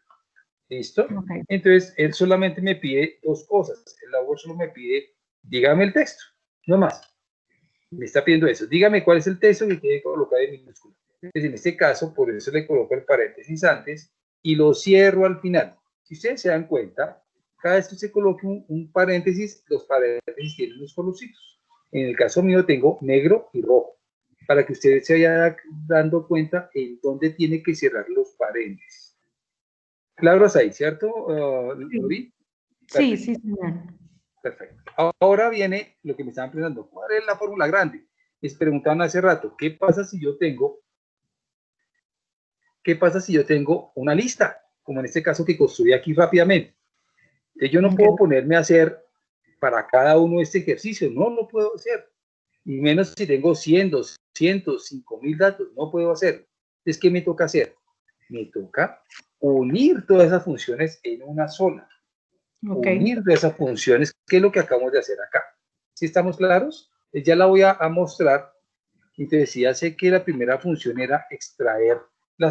Speaker 1: ¿Listo?
Speaker 11: Okay.
Speaker 1: Entonces, él solamente me pide dos cosas. El lower solo me pide, dígame el texto, no más. Me está pidiendo eso. Dígame cuál es el texto que quiere colocar en minúscula. Entonces, en este caso, por eso le coloco el paréntesis antes y lo cierro al final. Si ustedes se dan cuenta, cada vez que se coloque un paréntesis, los paréntesis tienen unos colorcitos. En el caso mío tengo negro y rojo, para que ustedes se vayan dando cuenta en dónde tiene que cerrar los paréntesis. Claro, hasta ahí, ¿cierto, Lori?
Speaker 11: Sí, sí, señor.
Speaker 1: Perfecto. Ahora viene lo que me estaban preguntando. ¿Cuál es la fórmula grande? Les preguntaban hace rato, ¿qué pasa si yo tengo una lista? Como en este caso que construí aquí rápidamente. Entonces yo no puedo ponerme a hacer para cada uno este ejercicio. No lo puedo hacer. Y menos si tengo 100, 200, 5,000 datos. No puedo hacer. Entonces, ¿qué me toca hacer? Me toca unir todas esas funciones en una sola. Unir de esas funciones, que es lo que acabamos de hacer acá. ¿Sí estamos claros? Ya la voy a mostrar. Y te decía, sé que la primera función era extraer la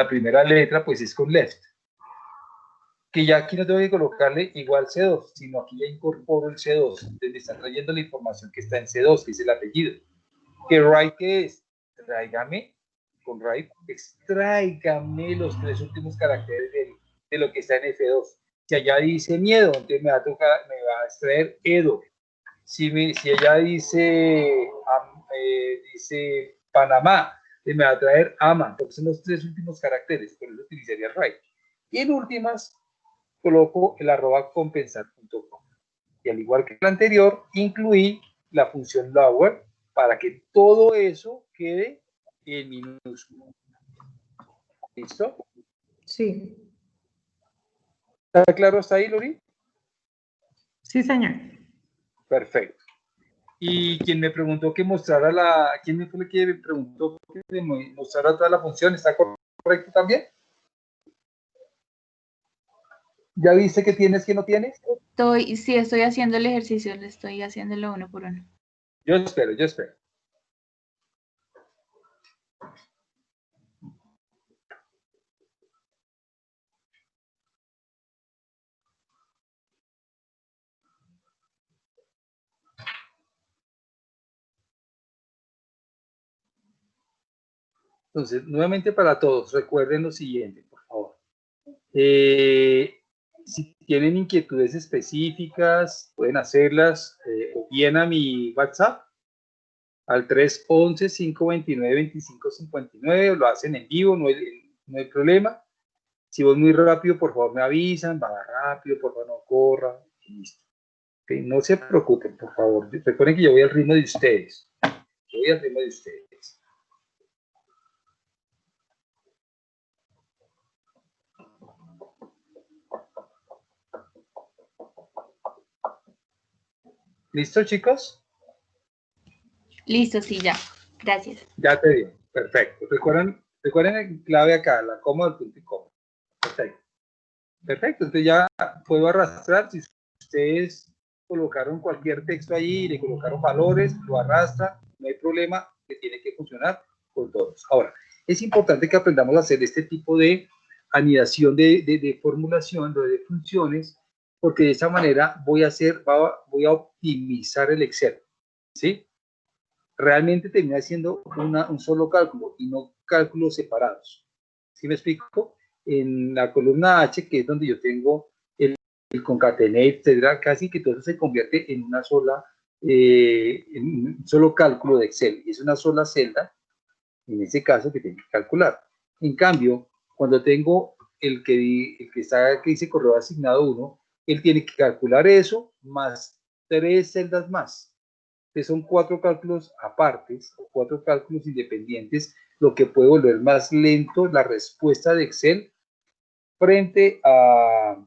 Speaker 1: primera letra, pues es con left. Que ya aquí no tengo que colocarle igual C2, sino aquí ya incorporo el C2. Entonces me está trayendo la información que está en C2, que es el apellido. ¿Qué right qué es? Tráigame, con right, extráigame los 3 últimos caracteres de lo que está en F2. Si allá dice miedo, entonces me va a extraer Edo. Si allá dice Panamá, entonces me va a traer Ama, porque son los 3 últimos caracteres, por eso utilizaría right. Y en últimas, coloco el @compensar.com. Y al igual que el anterior, incluí la función lower para que todo eso quede en minúsculo. ¿Listo?
Speaker 11: Sí.
Speaker 1: ¿Está claro hasta ahí, Lori?
Speaker 11: Sí, señor.
Speaker 1: Perfecto. Y quien me preguntó que mostrara ¿quién me fue el que me preguntó que mostrara toda la función? ¿Está correcto también? ¿Ya viste que tienes, que no tienes?
Speaker 5: Sí, estoy haciendo el ejercicio, le estoy haciéndolo uno por uno.
Speaker 1: Yo espero. Entonces, nuevamente para todos, recuerden lo siguiente, por favor. Si tienen inquietudes específicas, pueden hacerlas o bien a mi WhatsApp, al 311-529-2559, lo hacen en vivo, no hay problema. Si voy muy rápido, por favor me avisan, va rápido, por favor no corra, listo. Okay, no se preocupen, por favor. Recuerden que yo voy al ritmo de ustedes. ¿Listo, chicos?
Speaker 5: Listo, sí, ya. Gracias.
Speaker 1: Ya te digo. Perfecto. Recuerden el clave acá, la coma del punto y coma. Perfecto. Entonces ya puedo arrastrar. Si ustedes colocaron cualquier texto allí, le colocaron valores, lo arrastran, no hay problema, que tiene que funcionar con todos. Ahora, es importante que aprendamos a hacer este tipo de anidación de formulación, de funciones, porque de esa manera voy a optimizar el Excel, ¿sí? Realmente termina siendo un solo cálculo y no cálculos separados. ¿Sí me explico? En la columna H, que es donde yo tengo el concatenate, etcétera, casi que todo eso se convierte en en un solo cálculo de Excel. Y es una sola celda, en ese caso, que tengo que calcular. En cambio, cuando tengo el que dice correo asignado 1, él tiene que calcular eso más 3 celdas más, que son 4 cálculos apartes o 4 cálculos independientes lo que puede volver más lento la respuesta de Excel frente a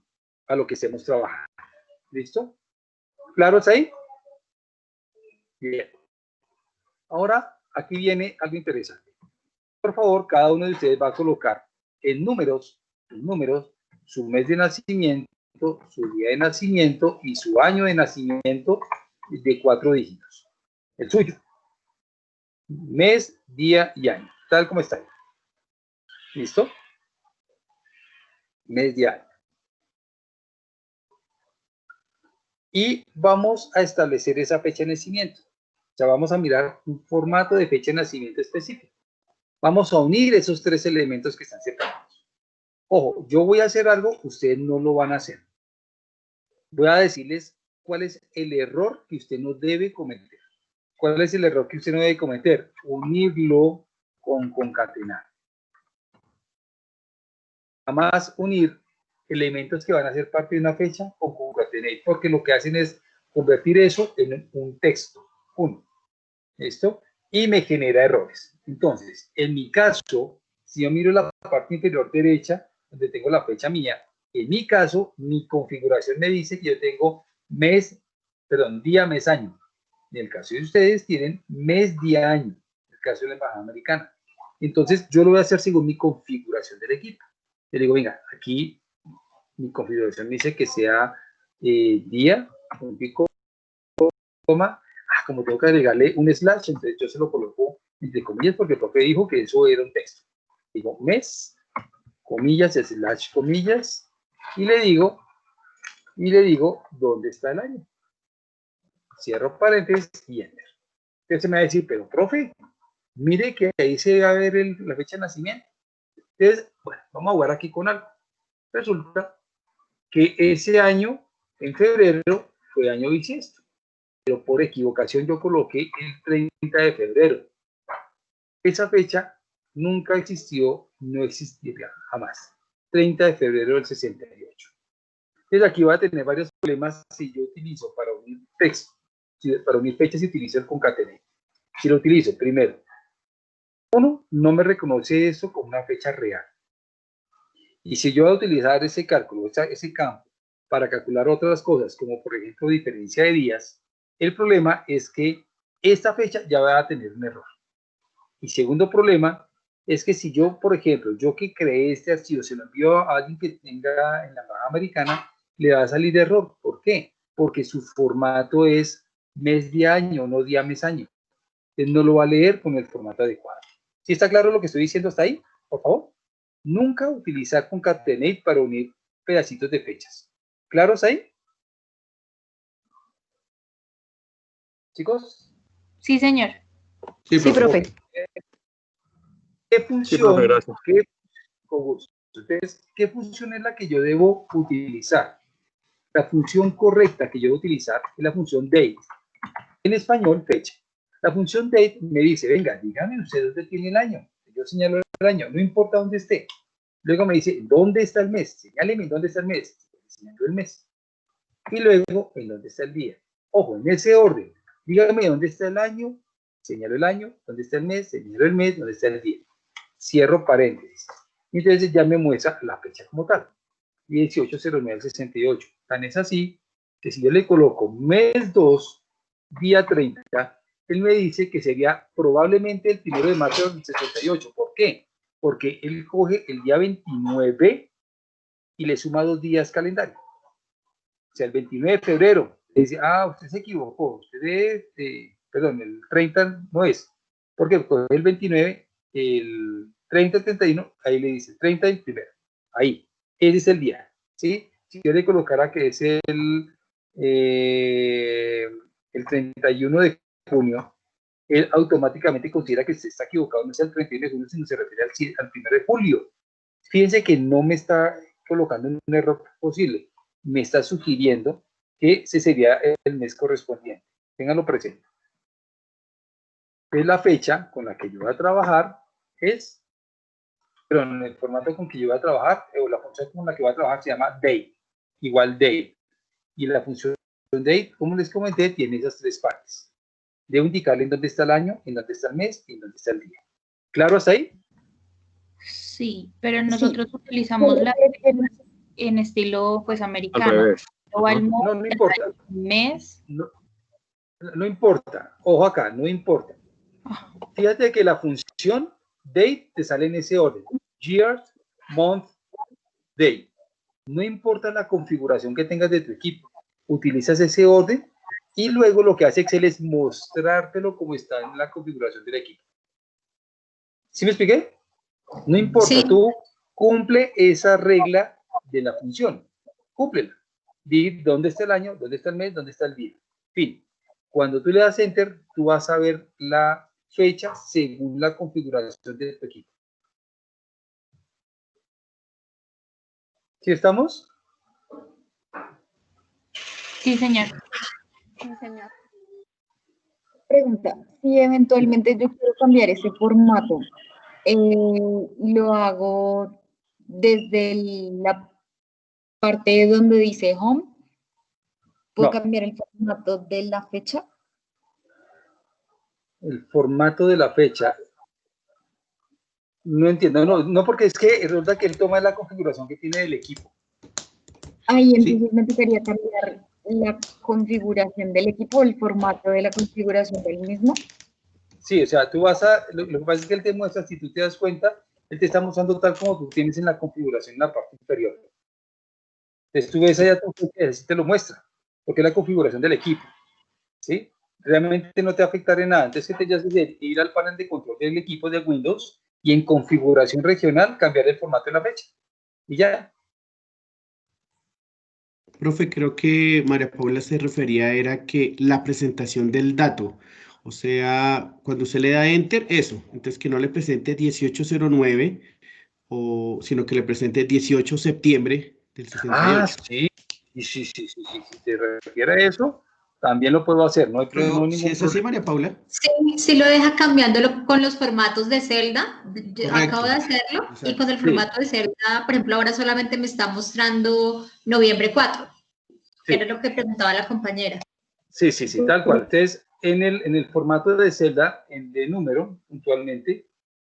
Speaker 1: lo que estemos trabajando. ¿Listo? ¿Claros ahí? Bien. Ahora, aquí viene algo interesante. Por favor, cada uno de ustedes va a colocar en números, su mes de nacimiento, su día de nacimiento y su año de nacimiento de 4 dígitos. El suyo. Mes, día y año. Tal como está ahí. ¿Listo? Mes, día, año. Y vamos a establecer esa fecha de nacimiento. O sea, vamos a mirar un formato de fecha de nacimiento específico. Vamos a unir esos 3 elementos que están separados. Ojo, yo voy a hacer algo, ustedes no lo van a hacer. Voy a decirles cuál es el error que usted no debe cometer. ¿Cuál es el error que usted no debe cometer? Unirlo con concatenar. Jamás unir elementos que van a ser parte de una fecha con concatenar, porque lo que hacen es convertir eso en un texto. ¿Listo? Y me genera errores. Entonces, en mi caso, si yo miro la parte inferior derecha, donde tengo la fecha mía, en mi caso, mi configuración me dice que yo tengo día, mes, año. En el caso de ustedes, tienen mes, día, año. En el caso de la embajada americana. Entonces, yo lo voy a hacer según mi configuración del equipo. Le digo, venga, aquí mi configuración me dice que sea día, un pico, coma. Como tengo que agregarle un slash, entonces yo se lo coloco entre comillas porque el profe dijo que eso era un texto. Digo mes, comillas, slash, comillas, y le digo dónde está el año. Cierro paréntesis y enter. Entonces me va a decir, pero profe, mire que ahí se va a ver la fecha de nacimiento. Entonces, bueno, vamos a jugar aquí con algo. Resulta que ese año, en febrero, fue año bisiesto. Pero por equivocación yo coloqué el 30 de febrero. Esa fecha nunca existió, no existirá jamás. 30 de febrero del 68. Entonces aquí va a tener varios problemas si yo utilizo para unir texto, para unir fechas y utilizo el concatenate. Si lo utilizo, primero, uno, no me reconoce eso como una fecha real. Y si yo voy a utilizar ese cálculo, ese campo, para calcular otras cosas, como por ejemplo diferencia de días, el problema es que esta fecha ya va a tener un error. Y segundo problema es que si yo, por ejemplo, yo que creé este archivo, se lo envío a alguien que tenga en la embajada americana, le va a salir error. ¿Por qué? Porque su formato es mes, día, año, no día, mes, año. Entonces no lo va a leer con el formato adecuado. ¿Sí está claro lo que estoy diciendo hasta ahí? Por favor. Nunca utilizar concatenate para unir pedacitos de fechas. ¿Claros ahí? ¿Chicos?
Speaker 5: Sí, señor.
Speaker 9: Sí, profe.
Speaker 1: ¿Qué función?
Speaker 6: Sí, profe, gracias.
Speaker 1: Entonces, ¿qué función es la que yo debo utilizar? La función correcta que yo debo utilizar es la función date. En español, fecha. La función date me dice, venga, dígame usted dónde tiene el año. Yo señalo el año, no importa dónde esté. Luego me dice, ¿dónde está el mes? Señáleme dónde está el mes. Señalo el mes. Y luego, ¿en dónde está el día? Ojo, en ese orden. Dígame dónde está el año, señalo el año, dónde está el mes, señalo el mes, dónde está el día. Cierro paréntesis. Y entonces ya me muestra la fecha como tal. 18/09/68. Tan es así que si yo le coloco mes 2, día 30, él me dice que sería probablemente el 1 de marzo del 68. ¿Por qué? Porque él coge el día 29 y le suma 2 días calendario. O sea, el 29 de febrero, le dice, usted se equivocó, perdón, el 30 no es. ¿Por qué? Porque el 29, el 30, el 31, ahí le dice 30 del primero. Ahí, ese es el día, ¿sí? Si yo le colocara que es el 31 de junio, él automáticamente considera que se está equivocado, no es el 31 de junio, sino se refiere al 1 de julio. Fíjense que no me está colocando un error posible, me está sugiriendo que ese sería el mes correspondiente. Ténganlo presente. Entonces la fecha con la que yo voy a trabajar es, pero en el formato con que yo voy a trabajar, o la función con la que voy a trabajar se llama date, igual date. Y la función date, como les comenté, tiene esas 3 partes. Debo indicarle en dónde está el año, en dónde está el mes y en dónde está el día. ¿Claro hasta ahí?
Speaker 5: Sí, pero nosotros utilizamos la en estilo pues americano.
Speaker 6: revés.
Speaker 1: No importa.
Speaker 5: Mes.
Speaker 1: No importa. Ojo acá, no importa. Fíjate que la función date te sale en ese orden. Year, month, day. No importa la configuración que tengas de tu equipo. Utilizas ese orden y luego lo que hace Excel es mostrártelo como está en la configuración del equipo. ¿Sí me expliqué? No importa,
Speaker 2: Sí.
Speaker 1: tú cumple esa regla de la función. Cúmplela. Di dónde está el año, dónde está el mes, dónde está el día. Fin. Cuando tú le das Enter, tú vas a ver la fecha según la configuración de tu equipo. ¿Sí estamos?
Speaker 5: Sí, señor.
Speaker 8: Sí, señor. Pregunta, si eventualmente yo quiero cambiar ese formato, lo hago desde la parte donde dice Home. ¿Puedo
Speaker 1: No.
Speaker 8: cambiar el formato de la fecha?
Speaker 1: El formato de la fecha. No entiendo, no, porque es que resulta que él toma la configuración que tiene del equipo.
Speaker 8: Ahí entonces me tocaría cambiar la configuración del equipo, el formato de la configuración del mismo.
Speaker 1: Sí, o sea, tú vas lo que pasa es que él te muestra, si tú te das cuenta, él te está mostrando tal como tú tienes en la configuración en la parte inferior. Entonces tú ves allá tu fecha, así te lo muestra, porque es la configuración del equipo, ¿sí? Realmente no te afectará en nada. Entonces, que te haces de ir al panel de control del equipo de Windows y en configuración regional cambiar el formato de la fecha. Y ya.
Speaker 10: Profe, creo que María Paula se refería era que la presentación del dato, o sea, cuando usted le da Enter, eso, entonces que no le presente 1809, sino que le presente 18 de septiembre del 68.
Speaker 1: Sí. Y si te refiere a eso, también lo puedo hacer, no hay
Speaker 10: Pero
Speaker 1: ningún
Speaker 10: si es así,
Speaker 1: problema.
Speaker 10: María Paula.
Speaker 2: Sí, sí lo deja cambiándolo con los formatos de celda. Yo
Speaker 10: Correcto.
Speaker 2: acabo de hacerlo.
Speaker 10: Exacto.
Speaker 2: Y con el formato de celda, por ejemplo, ahora solamente me está mostrando noviembre 4, que era lo que preguntaba la compañera.
Speaker 1: Sí, tal cual. Entonces, en el formato de celda, de número, puntualmente,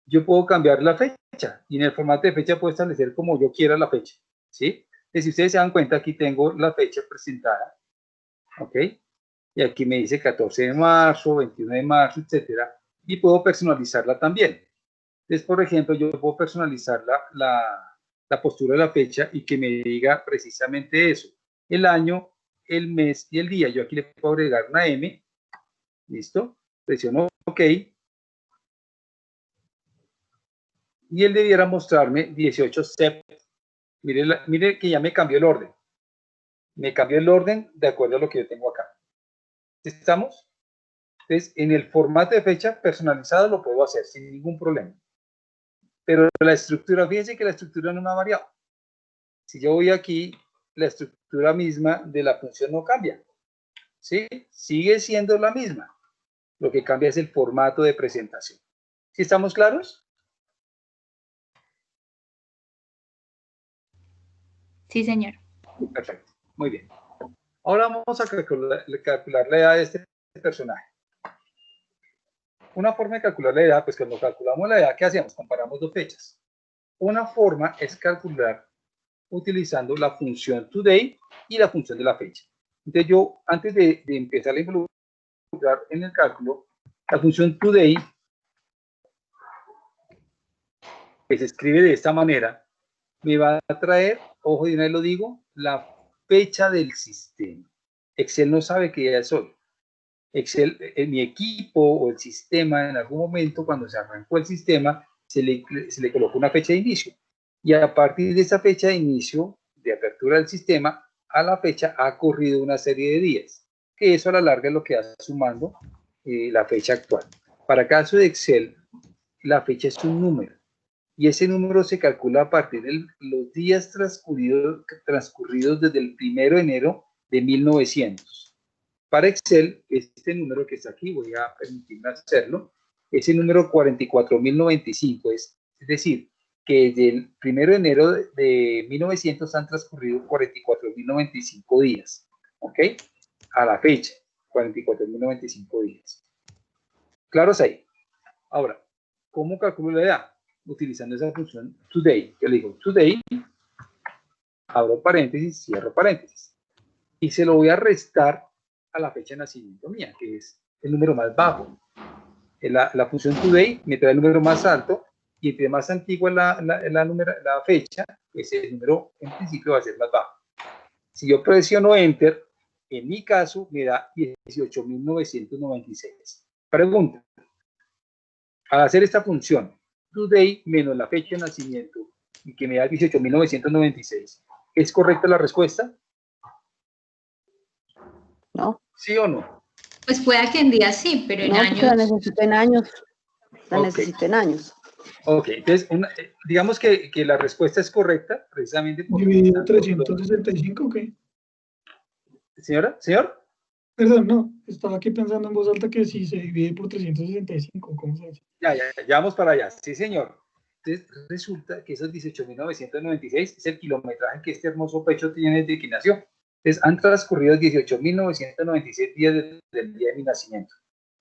Speaker 1: yo puedo cambiar la fecha. Y en el formato de fecha puedo establecer como yo quiera la fecha. ¿Sí? Entonces, si ustedes se dan cuenta, aquí tengo la fecha presentada. ¿Ok? Y aquí me dice 14 de marzo, 21 de marzo, etcétera. Y puedo personalizarla también. Entonces, por ejemplo, yo puedo personalizar la postura de la fecha y que me diga precisamente eso. El año, el mes y el día. Yo aquí le puedo agregar una M. ¿Listo? Presiono OK. Y él debiera mostrarme 18 SEP. Mire que ya me cambió el orden. Me cambió el orden de acuerdo a lo que yo tengo acá. ¿Estamos? Entonces, en el formato de fecha personalizado lo puedo hacer sin ningún problema. Pero la estructura, fíjense que la estructura no me ha variado. Si yo voy aquí, la estructura misma de la función no cambia. ¿Sí? Sigue siendo la misma. Lo que cambia es el formato de presentación. ¿Sí estamos claros?
Speaker 5: Sí, señor.
Speaker 1: Perfecto. Muy bien. Ahora vamos a calcular la edad de este personaje. Una forma de calcular la edad, pues cuando calculamos la edad, ¿qué hacemos? Comparamos dos fechas. Una forma es calcular utilizando la función today y la función de la fecha. Entonces yo, antes de empezar a involucrar en el cálculo, la función today, que se escribe de esta manera, me va a traer, ojo, de una vez lo digo, la fecha del sistema. Excel no sabe que ya es hoy. Excel, en mi equipo o el sistema, en algún momento, cuando se arrancó el sistema, se le colocó una fecha de inicio. Y a partir de esa fecha de inicio, de apertura del sistema, a la fecha ha corrido una serie de días, que eso a la larga es lo que va sumando la fecha actual. Para caso de Excel, la fecha es un número, y ese número se calcula a partir de los días transcurridos desde el 1 de enero de 1900. Para Excel, este número que está aquí, voy a permitirme hacerlo, es el número 44.095, es decir, que desde el 1 de enero de 1900 han transcurrido 44.095 días, ¿ok? A la fecha, 44.095 días. ¿Claros ahí? Ahora, ¿Cómo calculo la edad? Utilizando esa función today. Yo le digo today, abro paréntesis, cierro paréntesis. Y se lo voy a restar a la fecha de nacimiento mía, que es el número más bajo. La función today me trae el número más alto, y entre más antigua la fecha, pues el número en principio va a ser más bajo. Si yo presiono Enter, en mi caso me da 18.996. Pregunta. Al hacer esta función, today menos la fecha de nacimiento, y que me da 18.996, ¿es correcta la respuesta?
Speaker 9: No.
Speaker 1: ¿Sí o no?
Speaker 2: Pues pueda que en días sí, pero en
Speaker 9: No,
Speaker 2: años.
Speaker 9: la necesito en años. La
Speaker 1: Ok.
Speaker 9: necesito en años.
Speaker 1: Ok, entonces, digamos que la respuesta es correcta, precisamente porque...
Speaker 7: ¿Dividido 365 o qué?
Speaker 1: ¿Señora? ¿Señor?
Speaker 7: Perdón, no. Estaba aquí pensando en voz alta que si se divide por 365, ¿cómo se hace?
Speaker 1: Ya vamos para allá. Sí, señor. Entonces, resulta que esos 18.996 es el kilometraje que este hermoso pecho tiene de que nació. Entonces, han transcurrido 18.996 días del día de mi nacimiento.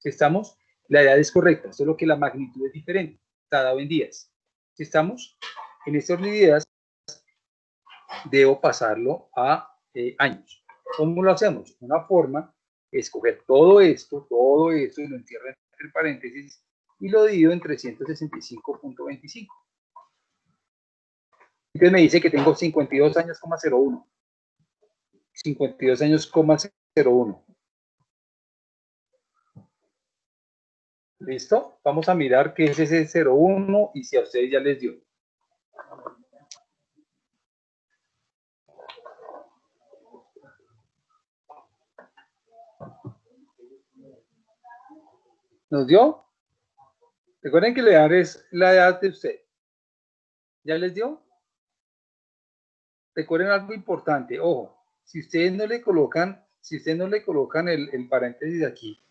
Speaker 1: ¿Estamos? La edad es correcta, solo que la magnitud es diferente. Está dado en días. ¿Estamos? En este orden de ideas, debo pasarlo a años. ¿Cómo lo hacemos? Una forma es coger todo esto y lo encierro entre paréntesis y lo divido en 365.25. Entonces me dice que tengo 52 años, 01. 52 años, 01. ¿Listo? Vamos a mirar qué es ese 01 y si a ustedes ya les dio. ¿Nos dio? Recuerden que la edad es la edad de usted. ¿Ya les dio? Recuerden algo importante, ojo, si ustedes no le colocan el paréntesis aquí,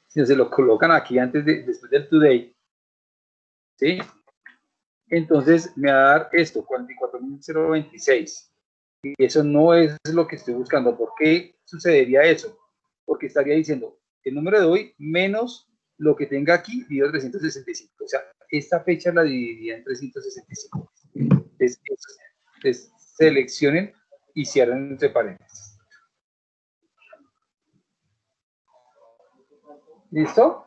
Speaker 1: sino se lo colocan aquí después del today, ¿sí? Entonces me va a dar esto, 44.026. Y eso no es lo que estoy buscando. ¿Por qué sucedería eso? Porque estaría diciendo el número de hoy menos lo que tenga aquí, dividido 365. O sea, esta fecha la dividiría en 365. Entonces, seleccionen y cierren entre paréntesis. ¿Listo?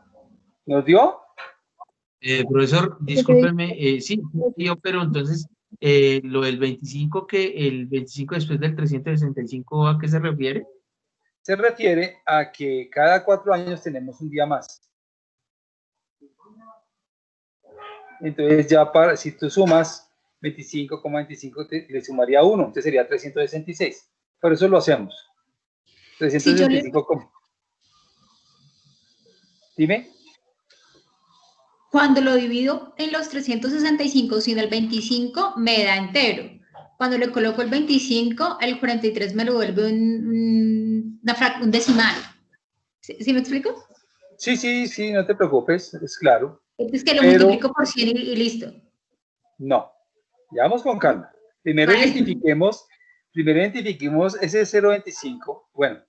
Speaker 1: ¿Nos dio?
Speaker 3: Profesor, discúlpeme, sí, pero entonces lo del 25, el 25 después del 365, ¿a qué se refiere?
Speaker 1: Se refiere a que cada 4 años tenemos un día más. Entonces ya si tú sumas 25,25 le sumaría 1, entonces sería 366. Por eso lo hacemos. 365. Dime.
Speaker 2: Cuando lo divido en los 365 sin el 25, me da entero. Cuando le coloco el 25, el 43 me lo vuelve un decimal. ¿Sí me explico?
Speaker 1: Sí, no te preocupes, es claro.
Speaker 2: Es que lo multiplico por 100 y listo.
Speaker 1: No, ya vamos con calma. Primero identifiquemos ese 0.25. Bueno,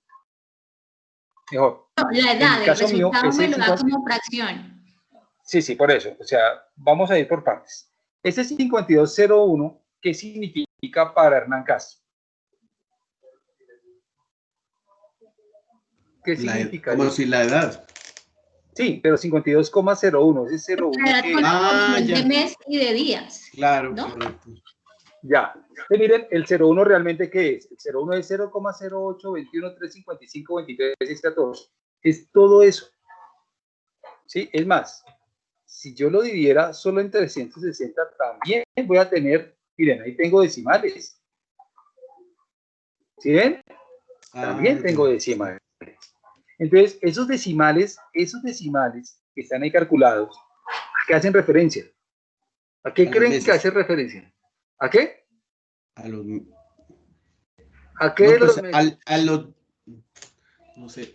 Speaker 1: mejor.
Speaker 2: No, la edad, el resultado me lo da como fracción.
Speaker 1: Sí, por eso. O sea, vamos a ir por partes. Este 5201, ¿qué significa para Hernán Castro? ¿Qué significa?
Speaker 10: Como si la edad.
Speaker 1: Sí, pero 52,01, ese 01.
Speaker 2: De mes y de días.
Speaker 10: Claro,
Speaker 2: ¿no?
Speaker 10: correcto.
Speaker 1: Ya. Miren, el 01 realmente, ¿qué es? El 01 es 0,08, 21, 355, 23, 614. Es todo eso. ¿Sí? Es más, si yo lo dividiera solo en 360, también voy a tener, miren, ahí tengo decimales. ¿Sí ven? También tengo decimales. Entonces, esos decimales que están ahí calculados, ¿a qué hacen referencia? ¿A qué creen que hacen referencia? ¿A qué?
Speaker 10: A los...
Speaker 1: ¿A qué?
Speaker 10: No, pues, a los... No sé.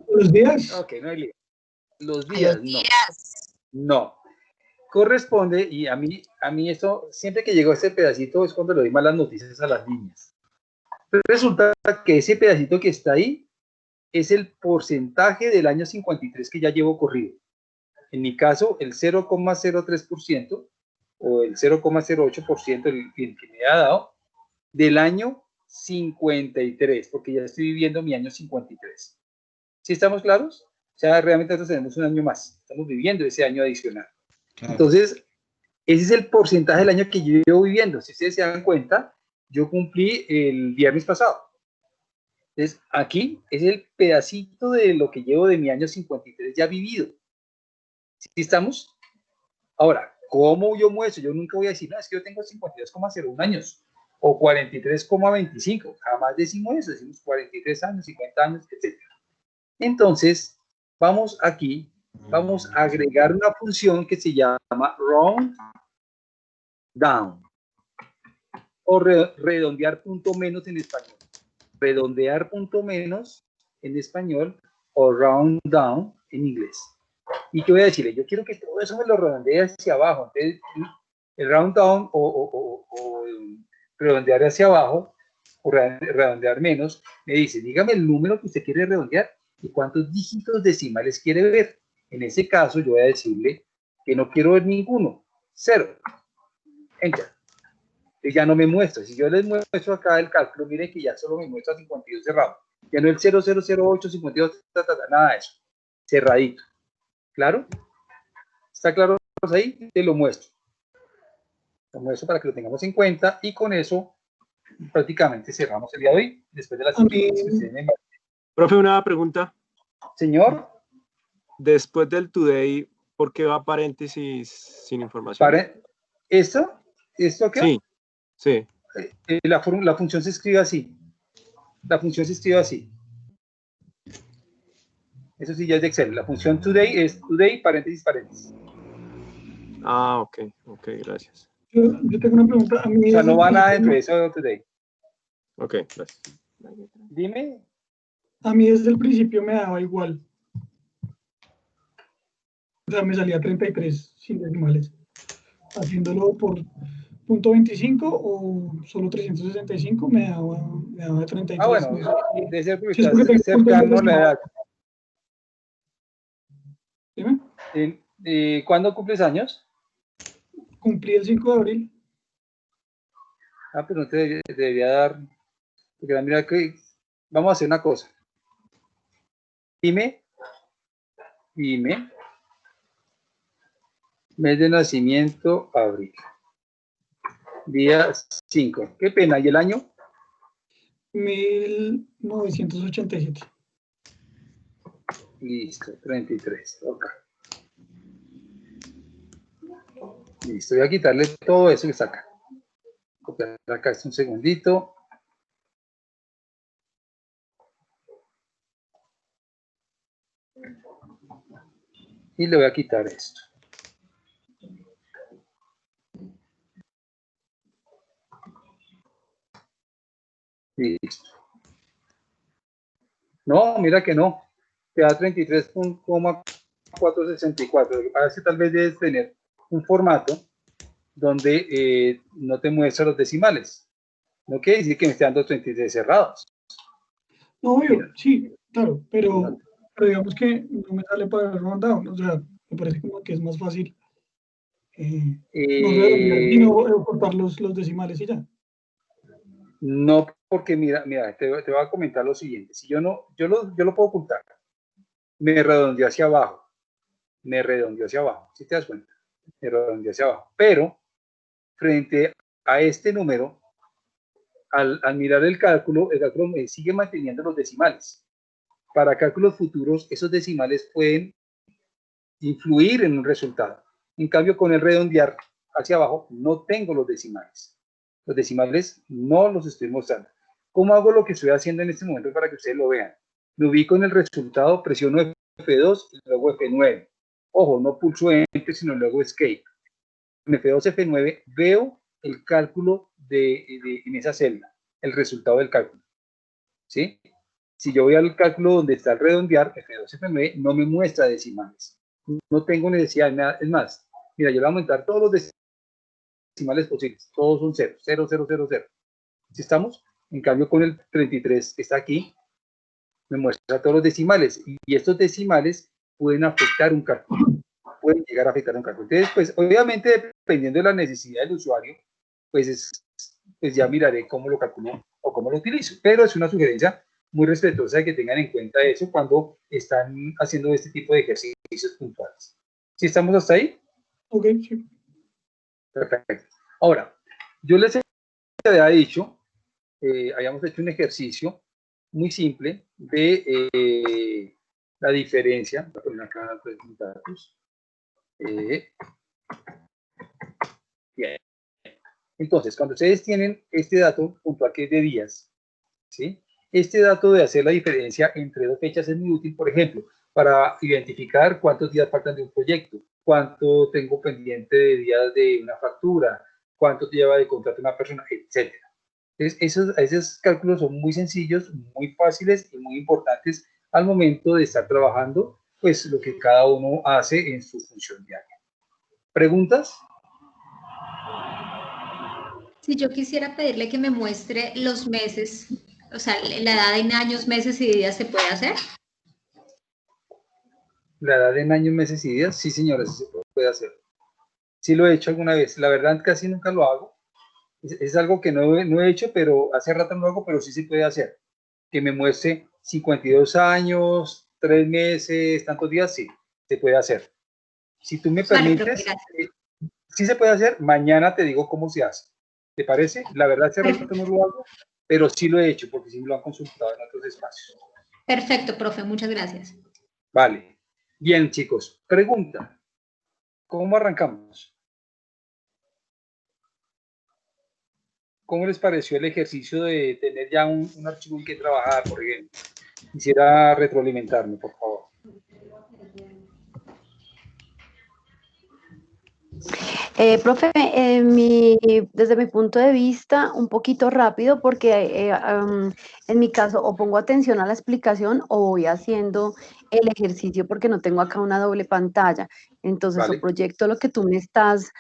Speaker 7: ¿Los días?
Speaker 1: Ok, no hay lío. Los días, no. No. Corresponde, y a mí esto, siempre que llegó a este pedacito es cuando le doy malas noticias a las niñas. Resulta que ese pedacito que está ahí es el porcentaje del año 53 que ya llevo corrido. en mi caso, el 0,03% o el 0,08% que me ha dado del año 53, porque ya estoy viviendo mi año 53. ¿Sí estamos claros? O sea, realmente nosotros tenemos un año más, estamos viviendo ese año adicional. Claro. Entonces, ese es el porcentaje del año que yo llevo viviendo. Si ustedes se dan cuenta, yo cumplí el viernes pasado. Entonces, aquí es el pedacito de lo que llevo de mi año 53 ya vivido. ¿Sí estamos? Ahora, ¿cómo yo muestro? Yo nunca voy a decir, no, es que yo tengo 52,01 años o 43,25. Jamás decimos eso, decimos 43 años, 50 años, etc. Entonces, vamos aquí, vamos a agregar una función que se llama round down o redondear punto menos en español. Redondear punto menos en español o round down en inglés. ¿Y qué voy a decirle? Yo quiero que todo eso me lo redondee hacia abajo. Entonces, el round down o redondear hacia abajo o redondear menos, me dice, dígame el número que usted quiere redondear y cuántos dígitos decimales quiere ver. En ese caso, yo voy a decirle que no quiero ver ninguno. 0. Enter. Y ya no me muestra. Si yo les muestro acá el cálculo, miren que ya solo me muestra 52 cerrado. Ya no el 0008, 52, nada de eso. Cerradito. ¿Claro? ¿Está claro ahí? Te lo muestro. Lo muestro para que lo tengamos en cuenta y con eso prácticamente cerramos el día de hoy. Después de las
Speaker 6: Profe, una pregunta.
Speaker 1: Señor.
Speaker 6: Después del today, ¿por qué va paréntesis sin información?
Speaker 1: ¿Esto? ¿Esto qué?
Speaker 6: Sí, sí.
Speaker 1: La función se escribe así. La función se escribe así. Eso sí ya es de Excel. La función today es today, paréntesis, paréntesis.
Speaker 6: Ah, ok, gracias.
Speaker 7: Yo tengo una pregunta. A mí
Speaker 1: o sea, no va nada dentro de eso today.
Speaker 6: Ok, gracias.
Speaker 1: Dime.
Speaker 7: A mí desde el principio me daba igual. O sea, me salía 33 sin decimales. Haciéndolo por punto 25 o solo 365 me daba 33.
Speaker 1: Ah, bueno, de ser porque estás
Speaker 7: porque
Speaker 1: cercano a la edad.
Speaker 7: Dime.
Speaker 1: ¿Cuándo cumples años?
Speaker 7: Cumplí el 5 de abril.
Speaker 1: Ah, pero no te debería dar. Porque mira que vamos a hacer una cosa. Dime. Mes de nacimiento, abril. Día 5. Qué pena. ¿Y el año?
Speaker 7: 1987.
Speaker 1: Listo, 33. Ok. Listo, voy a quitarle todo eso que está acá. Copiar acá un segundito. Y le voy a quitar esto. Listo. No, mira que no. Te da 33,464. Lo que pasa es que tal vez debes tener un formato donde no te muestra los decimales. No quiere decir que me esté dando 33 cerrados.
Speaker 7: No, obvio, sí, claro, pero digamos que no me sale para el round down. O sea, me parece como que es más fácil no cortar los decimales y ya.
Speaker 1: No, porque mira, te voy a comentar lo siguiente. Si yo lo puedo ocultar. Me redondeó hacia abajo. ¿Sí te das cuenta? Me redondeó hacia abajo. Pero, frente a este número, al mirar el cálculo me sigue manteniendo los decimales. Para cálculos futuros, esos decimales pueden influir en un resultado. En cambio, con el redondear hacia abajo, no tengo los decimales. Los decimales no los estoy mostrando. ¿Cómo hago lo que estoy haciendo en este momento para que ustedes lo vean? Me ubico en el resultado, presiono F2 y luego F9. Ojo, no pulso Enter, sino luego Escape. En F2, F9 veo el cálculo en esa celda, el resultado del cálculo. ¿Sí? Si yo voy al cálculo donde está el redondear, F2, F9, no me muestra decimales. No tengo necesidad de nada. Es más, mira, yo voy a aumentar todos los decimales posibles. Todos son 0, 0, 0, 0, 0. ¿Sí estamos? En cambio, con el 33 que está aquí, me muestra todos los decimales. Y estos decimales pueden afectar un cálculo. llegar a afectar un cálculo. Entonces, pues obviamente, dependiendo de la necesidad del usuario, pues ya miraré cómo lo calculo o cómo lo utilizo. Pero es una sugerencia muy respetuosa de que tengan en cuenta eso cuando están haciendo este tipo de ejercicios puntuales. ¿Sí estamos hasta ahí?
Speaker 7: Ok, sí.
Speaker 1: Perfecto. Ahora, yo les había dicho, habíamos hecho un ejercicio muy simple de la diferencia. Voy a poner acá los datos. Bien. Entonces, cuando ustedes tienen este dato puntual que es de días, ¿sí? Este dato de hacer la diferencia entre dos fechas es muy útil, por ejemplo, para identificar cuántos días faltan de un proyecto, cuánto tengo pendiente de días de una factura, cuánto lleva de contrato una persona, etc. Entonces, esos cálculos son muy sencillos, muy fáciles y muy importantes al momento de estar trabajando, pues lo que cada uno hace en su función diaria. ¿Preguntas?
Speaker 2: Si yo quisiera pedirle que me muestre los meses, o sea, la edad en años, meses y días, ¿se puede hacer?
Speaker 1: La edad en años, meses y días, sí, señora, sí se puede hacer. Sí lo he hecho alguna vez. La verdad, casi nunca lo hago. Es algo que no he hecho, pero hace rato no lo hago, pero sí se puede hacer. Que me muestre 52 años, 3 meses, tantos días, sí, se puede hacer. Si tú me permites, sí se puede hacer. Mañana te digo cómo se hace. ¿Te parece? La verdad, hace rato no lo hago, pero sí lo he hecho, porque sí me lo han consultado en otros espacios.
Speaker 2: Perfecto, profe, muchas gracias.
Speaker 1: Vale. Bien, chicos. Pregunta. ¿Cómo arrancamos? ¿Cómo les pareció el ejercicio de tener ya un archivo en que trabajar, por ejemplo? Quisiera retroalimentarme, por favor.
Speaker 9: Profe, desde mi punto de vista, un poquito rápido, porque en mi caso o pongo atención a la explicación o voy haciendo el ejercicio porque no tengo acá una doble pantalla. Entonces,
Speaker 1: Vale.
Speaker 9: o proyecto lo que tú me estás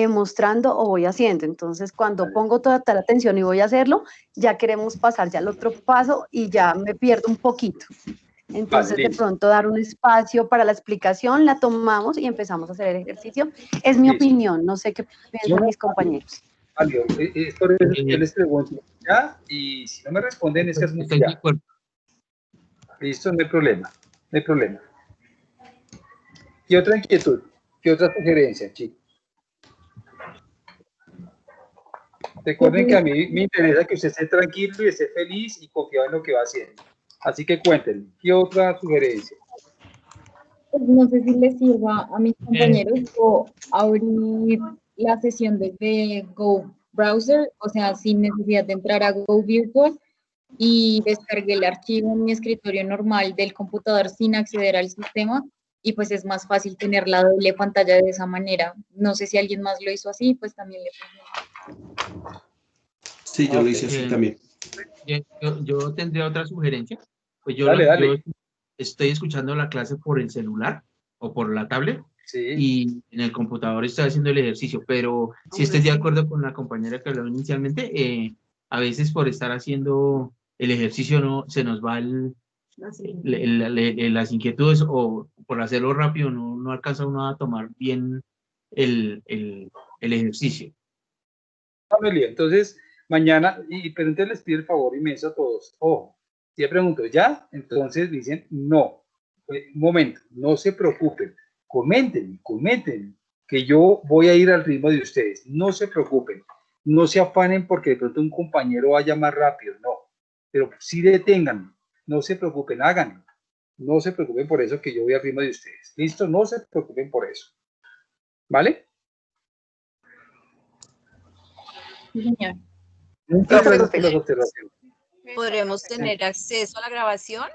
Speaker 9: mostrando o voy haciendo. Entonces, cuando pongo toda la atención y voy a hacerlo, ya queremos pasar ya al otro paso y ya me pierdo un poquito. Entonces, de pronto dar un espacio para la explicación, la tomamos y empezamos a hacer el ejercicio. Es mi opinión, no sé qué piensan mis compañeros.
Speaker 1: Vale, por eso yo les pregunto ya, y si no me responden es que es muy ya. Listo, no hay problema, no hay problema. ¿Qué otra inquietud? ¿Qué otra sugerencia, chicos? Recuerden que a mí me interesa que usted esté tranquilo y esté feliz y confiado en lo que va haciendo. Así que cuéntenme, ¿qué otra sugerencia?
Speaker 8: Pues no sé si les sirva a mis compañeros o abrir la sesión desde Go Browser, o sea, sin necesidad de entrar a Go Virtual, y descargué el archivo en mi escritorio normal del computador sin acceder al sistema, y pues es más fácil tener la doble pantalla de esa manera. No sé si alguien más lo hizo así, pues también le funciona.
Speaker 10: Sí, yo lo hice así también.
Speaker 3: Yo tendría otra sugerencia. Pues yo,
Speaker 1: Dale.
Speaker 3: yo estoy escuchando la clase por el celular o por la tablet, y en el computador estoy haciendo el ejercicio, pero si estoy de acuerdo con la compañera que habló inicialmente, a veces por estar haciendo el ejercicio se nos va las inquietudes, o por hacerlo rápido no alcanza uno a tomar bien el ejercicio.
Speaker 1: Amelia, entonces mañana, pero entonces les pido el favor inmenso a todos. Ojo, si yo pregunto ¿ya? Entonces dicen no. Un momento, no se preocupen, comenten, que yo voy a ir al ritmo de ustedes. No se preocupen, no se afanen porque de pronto un compañero vaya más rápido, no. Pero sí deténganme, no se preocupen, háganlo. No se preocupen por eso que yo voy al ritmo de ustedes. ¿Listo? No se preocupen por eso. ¿Vale?
Speaker 8: Sí, señor.
Speaker 1: Muchas gracias por las observaciones.
Speaker 12: ¿Podremos tener acceso a la grabación?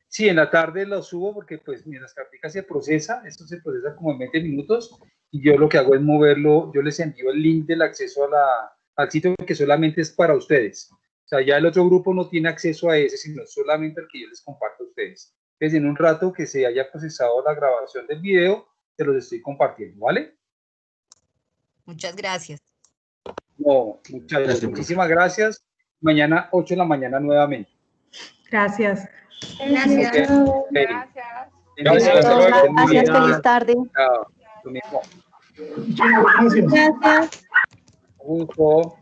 Speaker 1: Sí, en la tarde lo subo porque pues mientras Cartica se procesa, esto se procesa como en 20 minutos y yo lo que hago es moverlo, yo les envío el link del acceso al sitio que solamente es para ustedes. O sea, ya el otro grupo no tiene acceso a ese, sino solamente el que yo les comparto a ustedes. Entonces, en un rato que se haya procesado la grabación del video, se los estoy compartiendo, ¿vale?
Speaker 12: Muchas gracias.
Speaker 1: No, muchas gracias. Muchísimas gracias. Mañana 8 de la mañana nuevamente.
Speaker 11: Gracias.
Speaker 2: Gracias.
Speaker 1: Okay.
Speaker 12: Gracias.
Speaker 1: Gracias, hasta luego, que estén muy
Speaker 9: Gracias,
Speaker 1: bien.
Speaker 9: feliz tarde.
Speaker 1: Chao. Lo mismo.
Speaker 7: Gracias.
Speaker 8: Gracias.
Speaker 1: Gusto.